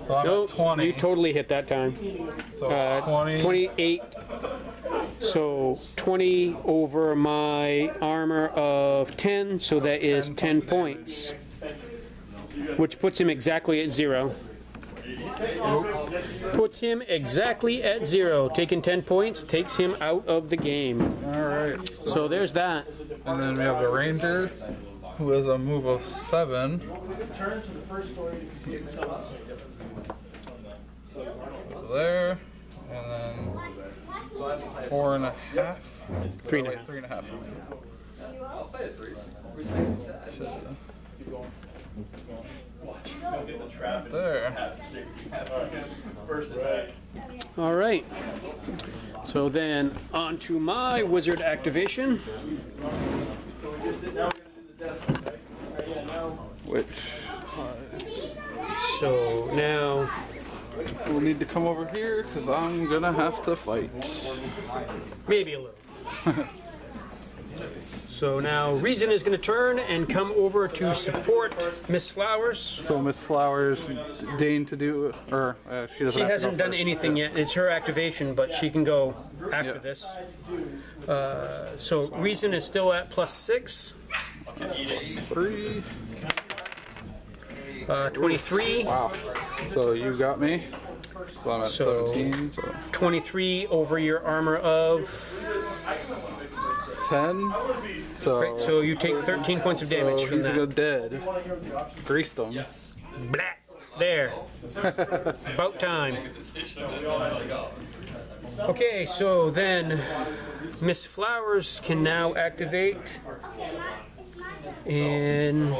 So I'm Nope, at 20. you totally hit that time. So 20. 28. So 20 over my armor of 10, so that is 10 points. Which puts him exactly at 0. Puts him exactly at 0. Taking 10 points takes him out of the game. Alright. So there's that. And then we have the Ranger, who has a move of 7. There. And then 4.5. 3.5. Wait, 3.5. I'll play it 3. There. All right. So then on to my wizard activation. Which So now we'll need to come over here because I'm gonna have to fight. maybe a little. So now Reason is going to turn and come over to support Miss Flowers. So Miss Flowers deigned to do, or she doesn't. She have to hasn't go done first. anything yet. It's her activation, but she can go after Yep. this. So Reason is still at +6. 3. 23. Wow. So you got me. So I'm at So- 17. So 23 over your armor of. 10. So, Right, so you take 13 points of damage so from he's that. gonna dead. Greased him. Blah. There. About time. Okay, so then Miss Flowers can now activate and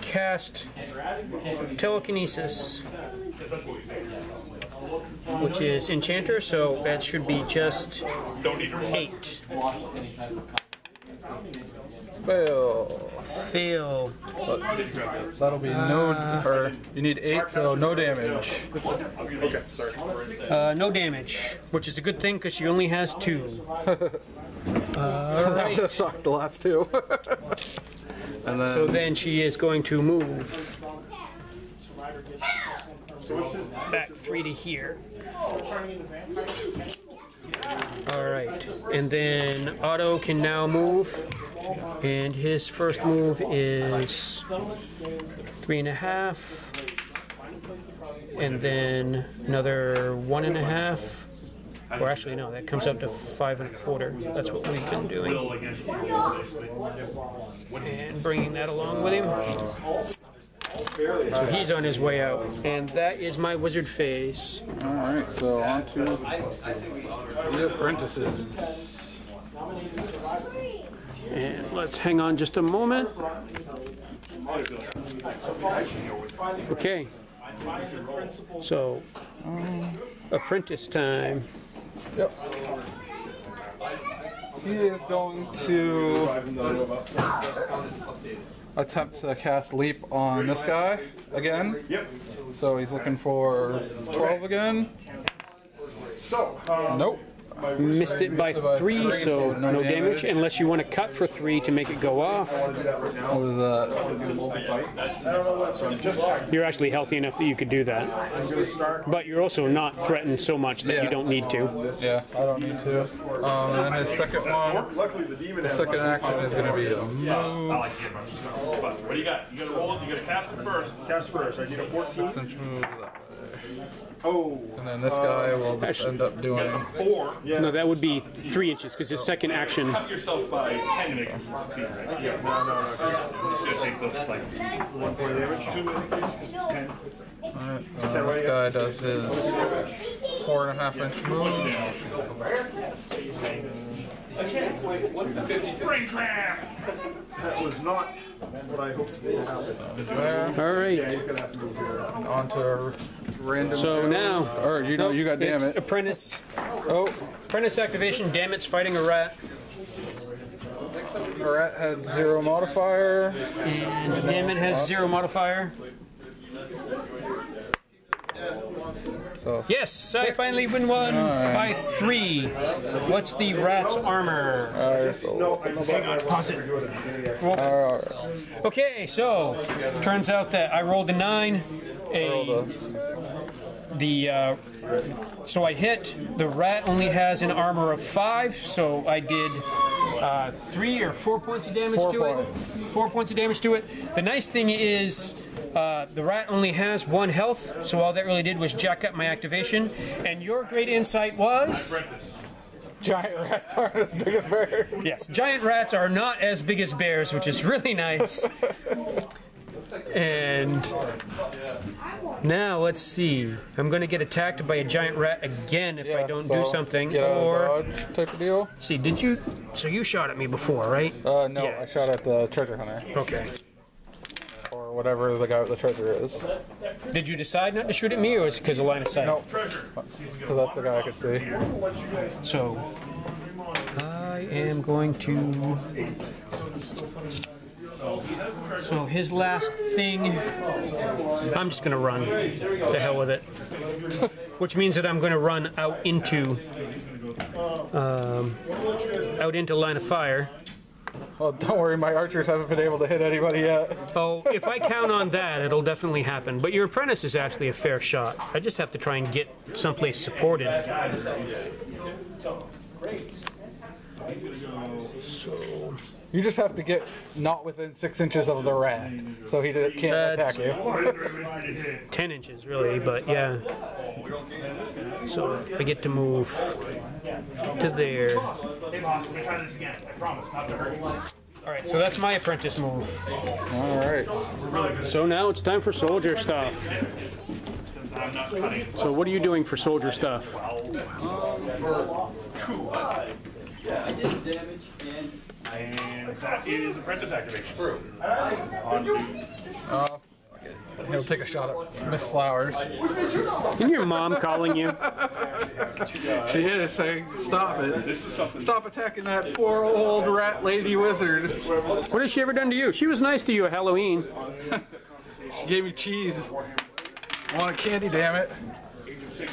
cast telekinesis, which is enchanter, so that should be just 8. Fail. Fail. That'll be no, or you need 8, so no damage. Okay, sorry. No damage, which is a good thing because she only has 2. That would have sucked the last 2. And then So then she is going to move back 3 to here. All right, and then Otto can now move, and his first move is 3.5, and then another 1.5. Or actually, no, that comes up to 5.25. That's what we've been doing. And bringing that along with him. So he's on his way out. And that is my wizard phase. Alright, so on to the apprentices. And let's hang on just a moment. Okay. So, apprentice time. Yep. He is going to attempt to cast Leap on this guy again. Yep. So he's looking for 12 again. So, Nope. Missed it by 3, so no damage, unless you want to cut for 3 to make it go off. What is that? You're actually healthy enough that you could do that. But you're also not threatened so much that you don't need to. Yeah, I don't need to. And his second one, luckily the demon the second action is going to be a move. I like the immersion. But what do you got? You got to roll it. You got to cast it first. Cast first. I need a 14. 6-inch move that way. Oh. And then this guy will just end up doing 4. No, that would be 3 inches, because his second action... Cut yourself by 10 to make it succeed, right? Yeah. No. You're going to take those, like, 1 point of damage. 2 because it's 10. Alright, this guy does his 4.5-inch move. Brain cramp! That was not what I hoped to happen. There. All right. Yeah, you're gonna have to move here. Onto a random. So now... Or you know, you got damn it's it. Apprentice. Oh, Apprentice activation, damn it's fighting a rat. the rat had 0 modifier. And damn it has 0 modifier. So Yes, I finally win one by 3. What's the rat's armor? Pause it. Okay, so turns out that I rolled a 9. So I hit. The rat only has an armor of 5, so I did 3 or 4 points of damage to it. 4 points of damage to it. The nice thing is the rat only has 1 health, so all that really did was jack up my activation. And your great insight was... giant rats aren't as big as bears. Yes, giant rats are not as big as bears, which is really nice. And now let's see. I'm going to get attacked by a giant rat again if I don't do something. Get out Or of dodge type of deal. see, did you? So you shot at me before, right? No, Yeah. I shot at the treasure hunter. Okay. Or whatever the guy with the treasure is. Did you decide not to shoot at me, or was it because of line of sight? Nope. Because that's the guy I could see. So I am going to. So his last thing, I'm just going to run. The hell with it. Which means that I'm going to run out into line of fire. Well, don't worry, my archers haven't been able to hit anybody yet. Oh, if I count on that, it'll definitely happen. But your apprentice is actually a fair shot. I just have to try and get someplace supported. So You just have to get not within 6 inches of the rat, so he can't attack you. 10 inches, really, but yeah. So I get to move to there. Alright, so that's my apprentice move. Alright. So now it's time for soldier stuff. So what are you doing for soldier stuff? And that is apprentice activation. True. He'll take a shot at Miss Flowers. Isn't your mom calling you? She is saying, stop it. Stop attacking that poor old rat lady wizard. What has she ever done to you? She was nice to you at Halloween. She gave me cheese. I want a candy, damn it.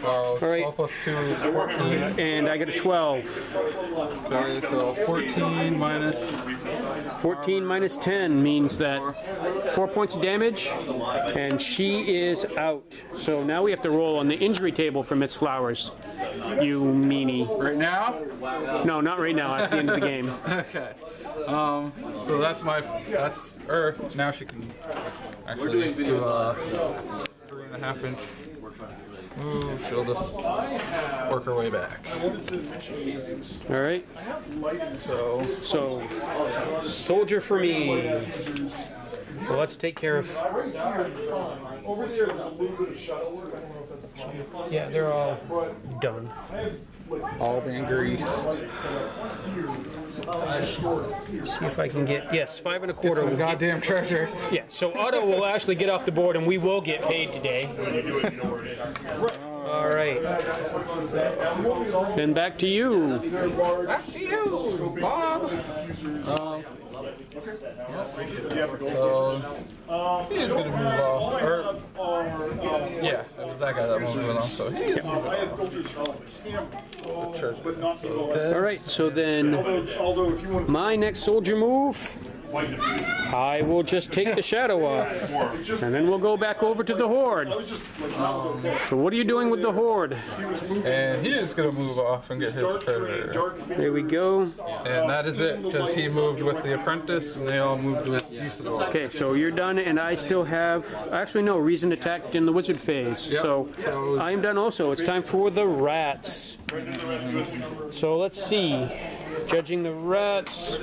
So 12 plus 2 is 14. And I get a 12. Okay, so 14 minus... 14 minus 10 means that 4 points of damage, and she is out. So now we have to roll on the injury table for Miss Flowers. You meanie. Right now? No, not right now, at the end of the game. Okay. So that's now she can actually do a 3.5-inch move. She'll just work her way back. All right. So soldier for me. Well, let's take care of. Yeah, they're all done. all being greased. See if I can get, yes, 5 1/4. Some will get- goddamn treasure. Yeah, so Otto will actually get off the board and we will get paid today. All right. Then back to you. Back to you, Bob. So he's gonna move off. Or, yeah, it was that guy that moved off. So he's moving off. Treasure. All right, so then my next soldier move, I will just take the shadow off, and then we'll go back over to the horde. So what are you doing with the horde? And he is gonna move off and get his treasure. There we go. And that is it, because he moved with the apprentice, and they all moved with Usador. Okay, so you're done, and I still have, actually no, reason attacked in the wizard phase. So I'm done also. It's time for the rats. So let's see. Judging the rats,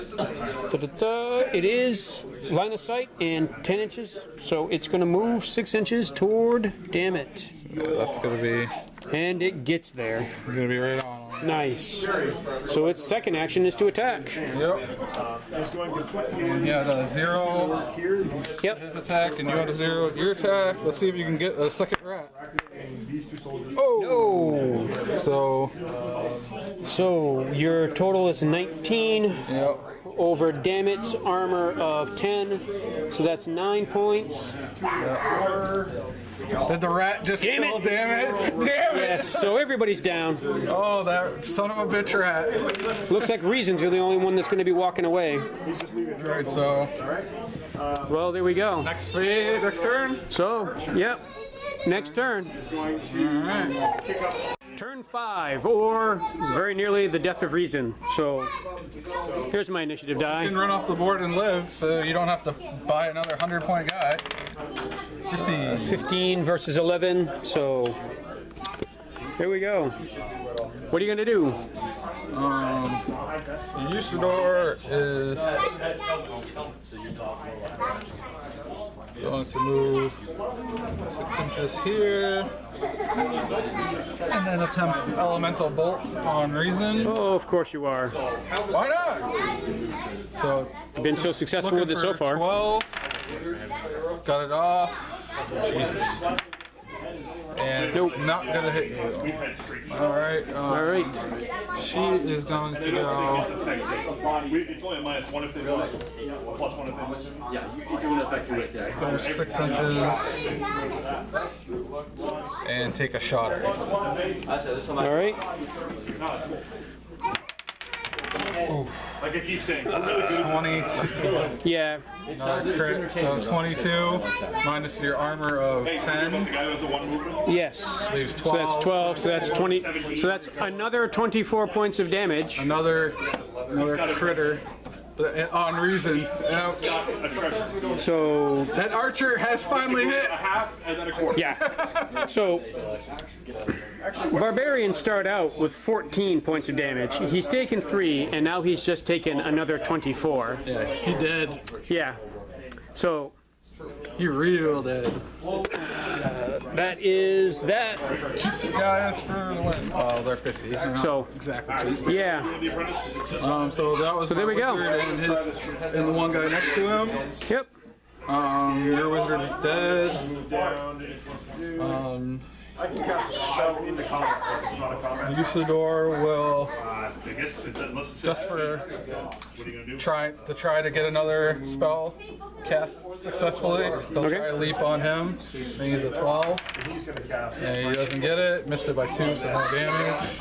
it is line of sight and 10 inches, so it's going to move 6 inches toward, damn it. Yeah, that's gonna be. And it gets there. He's gonna be right on. Nice. So its second action is to attack. Yep. And yeah, the 0. Yep. His attack, and you had a 0 your attack. Let's see if you can get a second rat. Oh! No! So your total is 19 Yep. over Damit's armor of 10. So that's 9 points. Did the rat just Damn kill? it. Damn it! Damn it! Yes, so everybody's down. Oh, that son of a bitch rat. Looks like Reasons are the only one that's going to be walking away. Right, so Well, there we go. next phase, next turn. So, yep. Next turn. Turn 5, or very nearly the death of Reason. So, here's my initiative You die. can run off the board and live, so you don't have to buy another 100-point guy. 15 versus 11. So, here we go. What are you going to do? Usador is going to move 6 inches here, and then attempt Elemental Bolt on Reason. Oh, of course you are. Why not? So, Been so successful with it so far. 12. Got it off. Jesus. And Nope. it's not gonna hit you. Alright. All right. She is going to go. It's only a -1 if they go. +1 if they lose. Yeah, you do an effect right there. Go 6 inches and take a shot at it. All right. Like I keep saying, I'm really good at 22. Yeah. Crit, so 22 minus your armor of the 10 guy who has the one movement. Yes. leaves So that's 12. 12. So that's 20. So that's another 24 points of damage. Another critter on Reason. Ouch. A treasure. So That archer has finally hit. A half and then a quarter. yeah. So Barbarians start out with 14 points of damage. He's taken 3, and now he's just taken another 24. Yeah, he did. Yeah. So He real dead. that is that. Guys for the win. Oh, they're 50. They're not So exactly. yeah. So that was. So there my we go. wizard and the one guy next to him. Yep. Your wizard is dead. I can cast a spell into combat. It's not a combat. Usador will I guess unless it's just for what are you gonna do? try to get another spell cast successfully. They'll Okay. try to leap on him. And he's a 12. He's going to cast. And he doesn't get it. Missed it by 2, so no damage.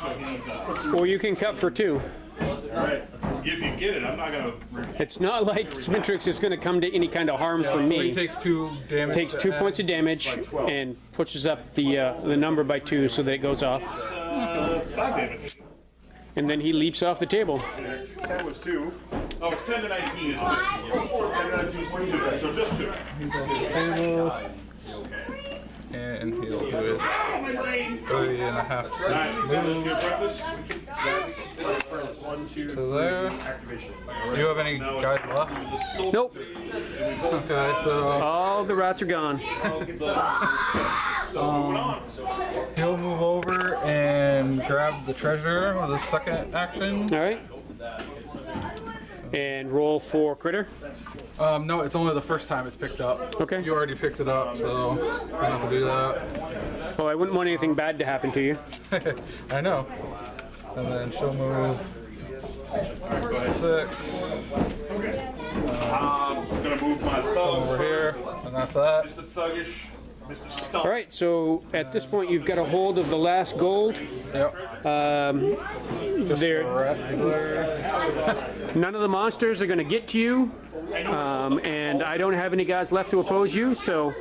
Or you can cut for 2. Alright. If you get it, I'm not gonna. It's not like Spintrix is going to come to any kind of harm from So me. he takes 2 damage. Takes 2 points of damage and pushes up the number by 2 so that it goes off. 5 damage. And then he leaps off the table. 10 was 2. Oh, it's 10 to 19 is what 10 to 19 is 22. so just 2. Table. And he'll do his 3.5 move. So there. Do you have any guys left? Nope. Okay, so All the rats are gone. He'll move over and grab the treasure with a second action. All right. And roll for critter. No, it's only the first time it's picked up. Okay. You already picked it up, so I don't have to do that. Oh, I wouldn't want anything bad to happen to you. I know. And then she'll move 6 I'm gonna move my thumb over here, and that's that. Mr. Thuggish, Mr. Stump. All right, so at this point you've got a hold of the last gold. Yep. Just There, there. none of the monsters are going to get to you, and I don't have any guys left to oppose you, so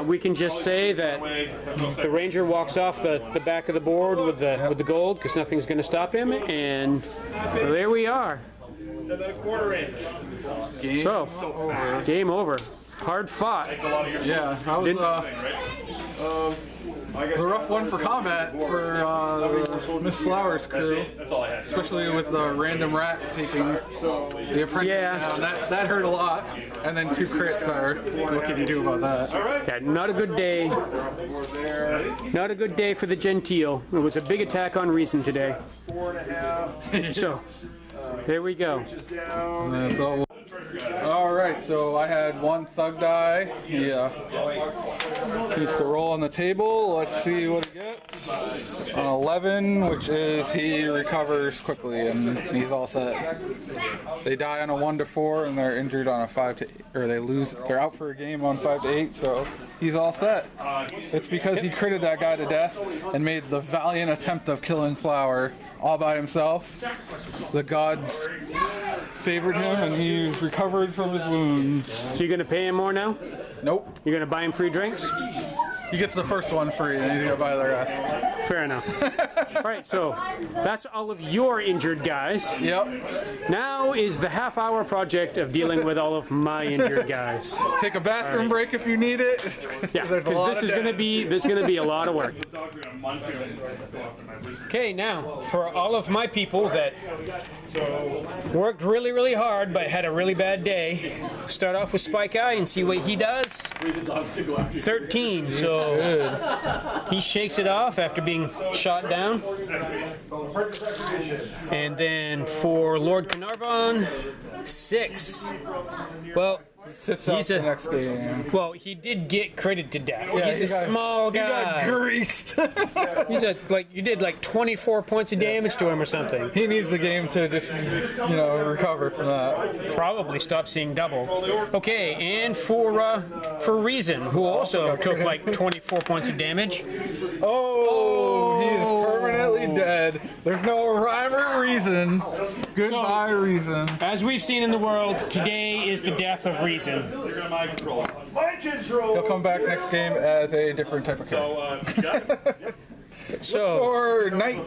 we can just say that the ranger walks off the back of the board with the gold because nothing's going to stop him, and there we are. Another quarter inch. So, game over. Hard fought. Yeah, that was a rough one for combat for Miss Flowers' crew, That's all I had. especially with the random rat taking the apprentice down. That hurt a lot, and then 2 crits are. What can you do about that? Yeah, not a good day. Not a good day for the Gentile. It was a big attack on reason today. 4.5 So, there we go. And then it's all right, so I had 1 thug die. He needs to roll on the table. Let's see what he gets. An 11, which is he recovers quickly and he's all set. They die on a 1 to 4 and they're injured on a 5 to 8, or they're out for a game on 5 to 8, so he's all set. It's because he critted that guy to death and made the valiant attempt of killing Flower all by himself. The gods favored him and he recovered from his wounds. So you're going to pay him more now? Nope. You're going to buy him free drinks? He gets the first one free and he's gonna buy the rest. Fair enough. All right, so that's all of your injured guys. Yep. Now is the half-hour project of dealing with all of my injured guys. Take a bathroom break if you need it. Yeah, There's a because lot this of is going to be a lot of work. Dogs are gonna munch him. Okay, now for all of my people that worked really, really hard but had a really bad day, start off with Spike Eye and see what he does. 13, so he shakes it off after being shot down. And then for Lord Carnarvon, 6. Well, Sits out the next game. well, he did get critted to death. Yeah, He's a small He guy. got greased. He's you did like 24 points of damage to him or something. He needs the game to just, recover from that. Probably stop seeing double. Okay, and for Reason, who also took like 24 points of damage. Oh, he is permanently dead. There's no rhyme or reason. Goodbye, reason. As we've seen in the world, today is the death of Reason. Mind control. He'll come back next game as a different type of character. So, Or Night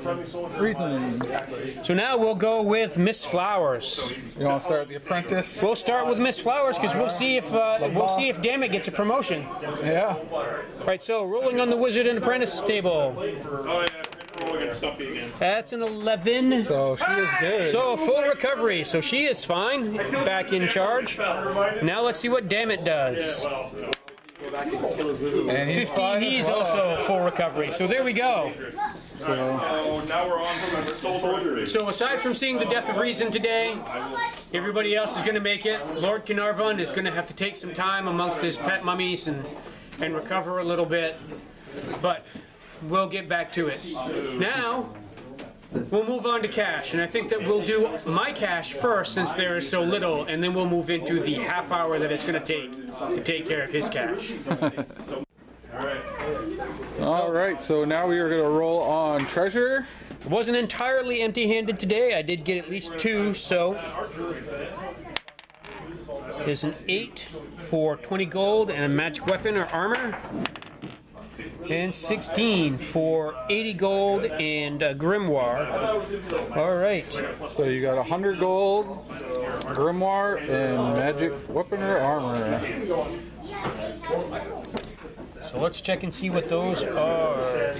Reason. so now we'll go with Miss Flowers. You want to start the apprentice? We'll start with Miss Flowers because we'll see if Dammit gets a promotion. Yeah. All right, so rolling on the Wizard and Apprentice table. Oh yeah, roll against Stumpy again. That's an 11. So she is good. So full recovery. So she is fine. Back in charge. Now let's see what Dammit does. And he's 50, fine as he's well. also full recovery. So there we go. So now we're on to the soldier. So aside from seeing the death of Reason today, everybody else is going to make it. Lord Carnarvon is going to have to take some time amongst his pet mummies and recover a little bit. But we'll get back to it. Now, we'll move on to cash, and I think that we'll do my cash first since there is so little, and then we'll move into the half hour that it's going to take care of his cash. All right, so now we are going to roll on treasure. I wasn't entirely empty-handed today. I did get at least 2, so there's an 8 for 20 gold and a magic weapon or armor. And 16 for 80 gold and a grimoire. All right. So you got 100 gold, grimoire, and magic weapon or armor. So let's check and see what those are.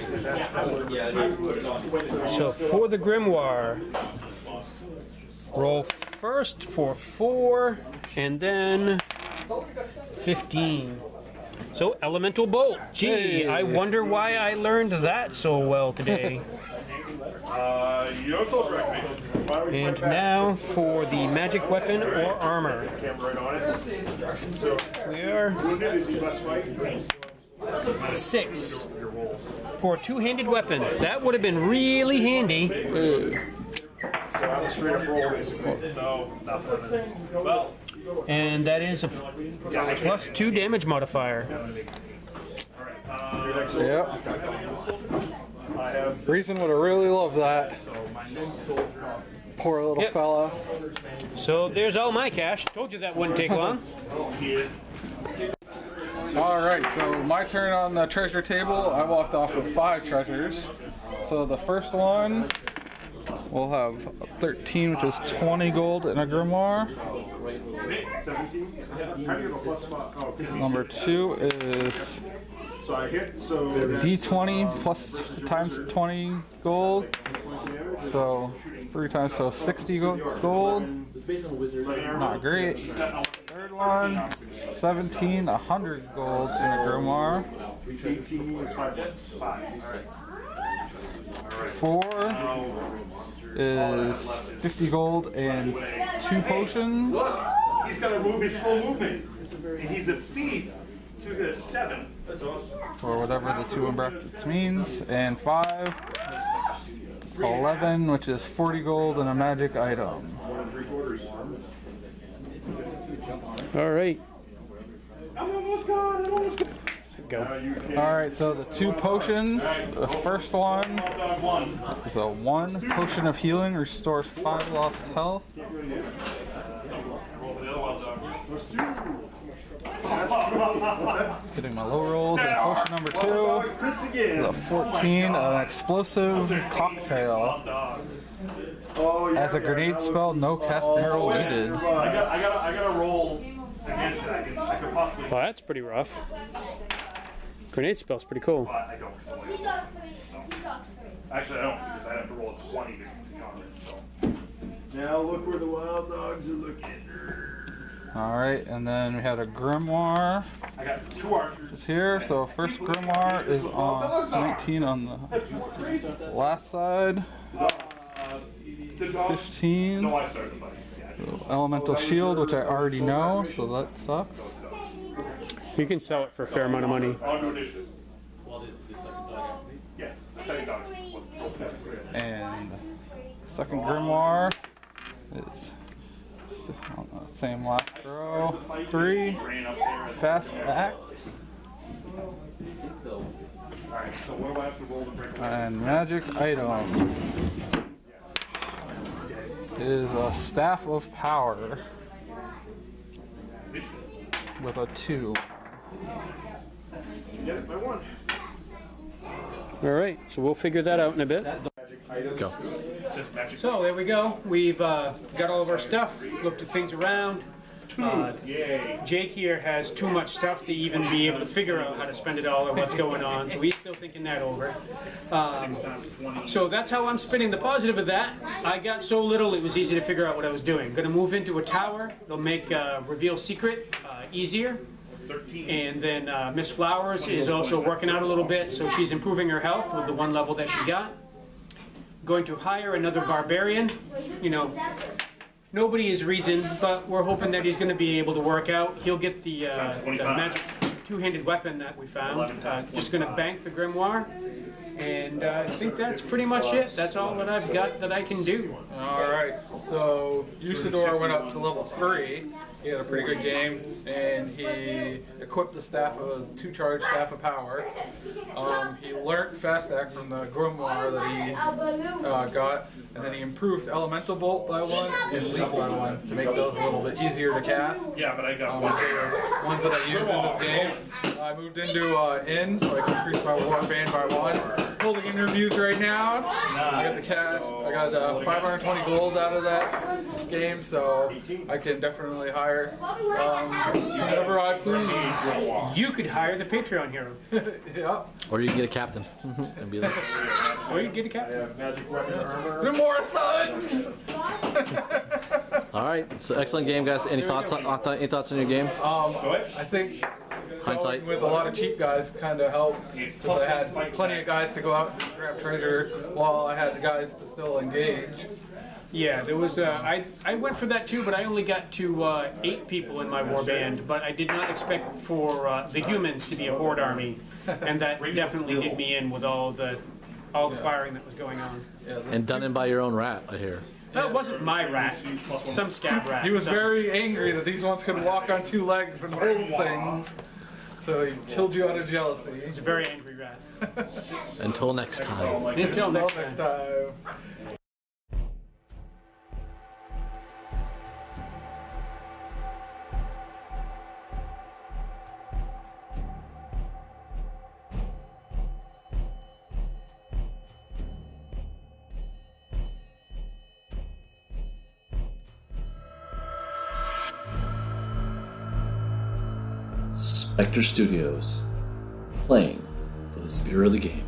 So for the grimoire, roll first for 4 and then 15. So Elemental Bolt. Gee, Hey. I wonder why I learned that so well today. You're so correct, mate. And now for the magic weapon or armor. Camera right on it. So, We are wounded is less fight. 6 for a two-handed weapon. That would have been really handy. So I'm a straight up roll basically. No, nothing. Well, And that is a +2 damage modifier. Yep. I have Reason would have really loved that. Poor little Yep. fella. So there's all my cash. Told you that wouldn't take long. Alright, so my turn on the treasure table. I walked off with 5 treasures. So the first one, we'll have 13, which is 20 gold in a grimoire. 17. How do you have a plus spot? Oh, because Number 2 is so I hit, so that's D20 plus times 20 gold. So 3 times, so 60 gold. Not great. Third one, 17, 100 gold in a grimoire. 18 is 5 4 is 50 gold and 2 potions. he's got to move his full movement. And he's a thief. So he got a 7. That's awesome. Or whatever the 2 in brackets means. And 5, 11, which is 40 gold and a magic item. All right. Go. Alright, so the 2 potions. The first one Dog 1. is a 1 potion of healing, restores 5 lost health. Roll for the other wild dog. Getting my low rolls. And potion number 2 crits again. is a 14, an explosive cocktail. Oh, yeah, As a grenade spell, no casting roll needed. I gotta roll against it. I could possibly. Well, that's pretty rough. Grenade spell's pretty cool. I don't. Actually, I don't because I have to roll a 20 to conquer it. So. Now look where the wild dogs are looking. Alright, and then we had a grimoire. I got 2 archers. It's here, so first grimoire is on 19 on the last side. The dogs. 15. No, I started the fight. Yeah. Elemental shield, which I already know, so that sucks. You can sell it for a fair amount of money. I'll do initiative. Yeah, the second dog. And second grimoire is on the same last row. 3, Ran up there. fast act, Alright, so what do I have to roll to break away? and magic item is a staff of power with a 2. Get it by 1. All right, so we'll figure that out in a bit. Go. Just magic. So there we go. We've got all of our stuff, looked at things around. Yay. Jake here has too much stuff to even be able to figure out how to spend it all or what's going on, so he's still thinking that over. So that's how I'm spinning the positive of that. I got so little it was easy to figure out what I was doing. Going to move into a tower. It'll make reveal secret easier. 13. And then Miss Flowers is also working out a little bit, so she's improving her health with the 1 level that she got. Going to hire another barbarian. You know, nobody is reason, but we're hoping that he's going to be able to work out. He'll get the magic 2-handed weapon that we found. Just going to bank the grimoire. And I think that's pretty much it. That's all that I've got that I can do. Alright, so Usador went up to level 3. He had a pretty good game, and he equipped the staff of 2-charge staff of power. He learned fast act from the grimoire that he got, and then he improved elemental bolt by 1 and leap by 1 to make those a little bit easier to cast. Yeah, but I got Which are ones that I use in this game. I moved into inn, so I can increase my warband by 1. Holding interviews right now. I got the cash. I got 520 gold out of that game, so I can definitely hire whenever I please. You could hire the Patreon hero. Yep. Or you can get a captain. And be like, Or you get a captain. Magic weapon armor. The more thugs! all right, it's an excellent game, guys. Any thoughts on your game? I think Hindsight. Going with a lot of cheap guys kind of helped, because I had plenty of guys to go out and grab treasure while I had the guys to still engage. Yeah, there was. I went for that too, but I only got to 8 people in my war band. But I did not expect for the humans to be a horde army, and that definitely did me in with all the firing that was going on. And done in by your own rat, I hear. That wasn't my rat. Some scab rat. He was very angry that these ones could walk on 2 legs and hold things, so he killed you out of jealousy. He's a very angry rat. Until next time. Until next time. time. Spectre Studios, playing for the spirit of the game.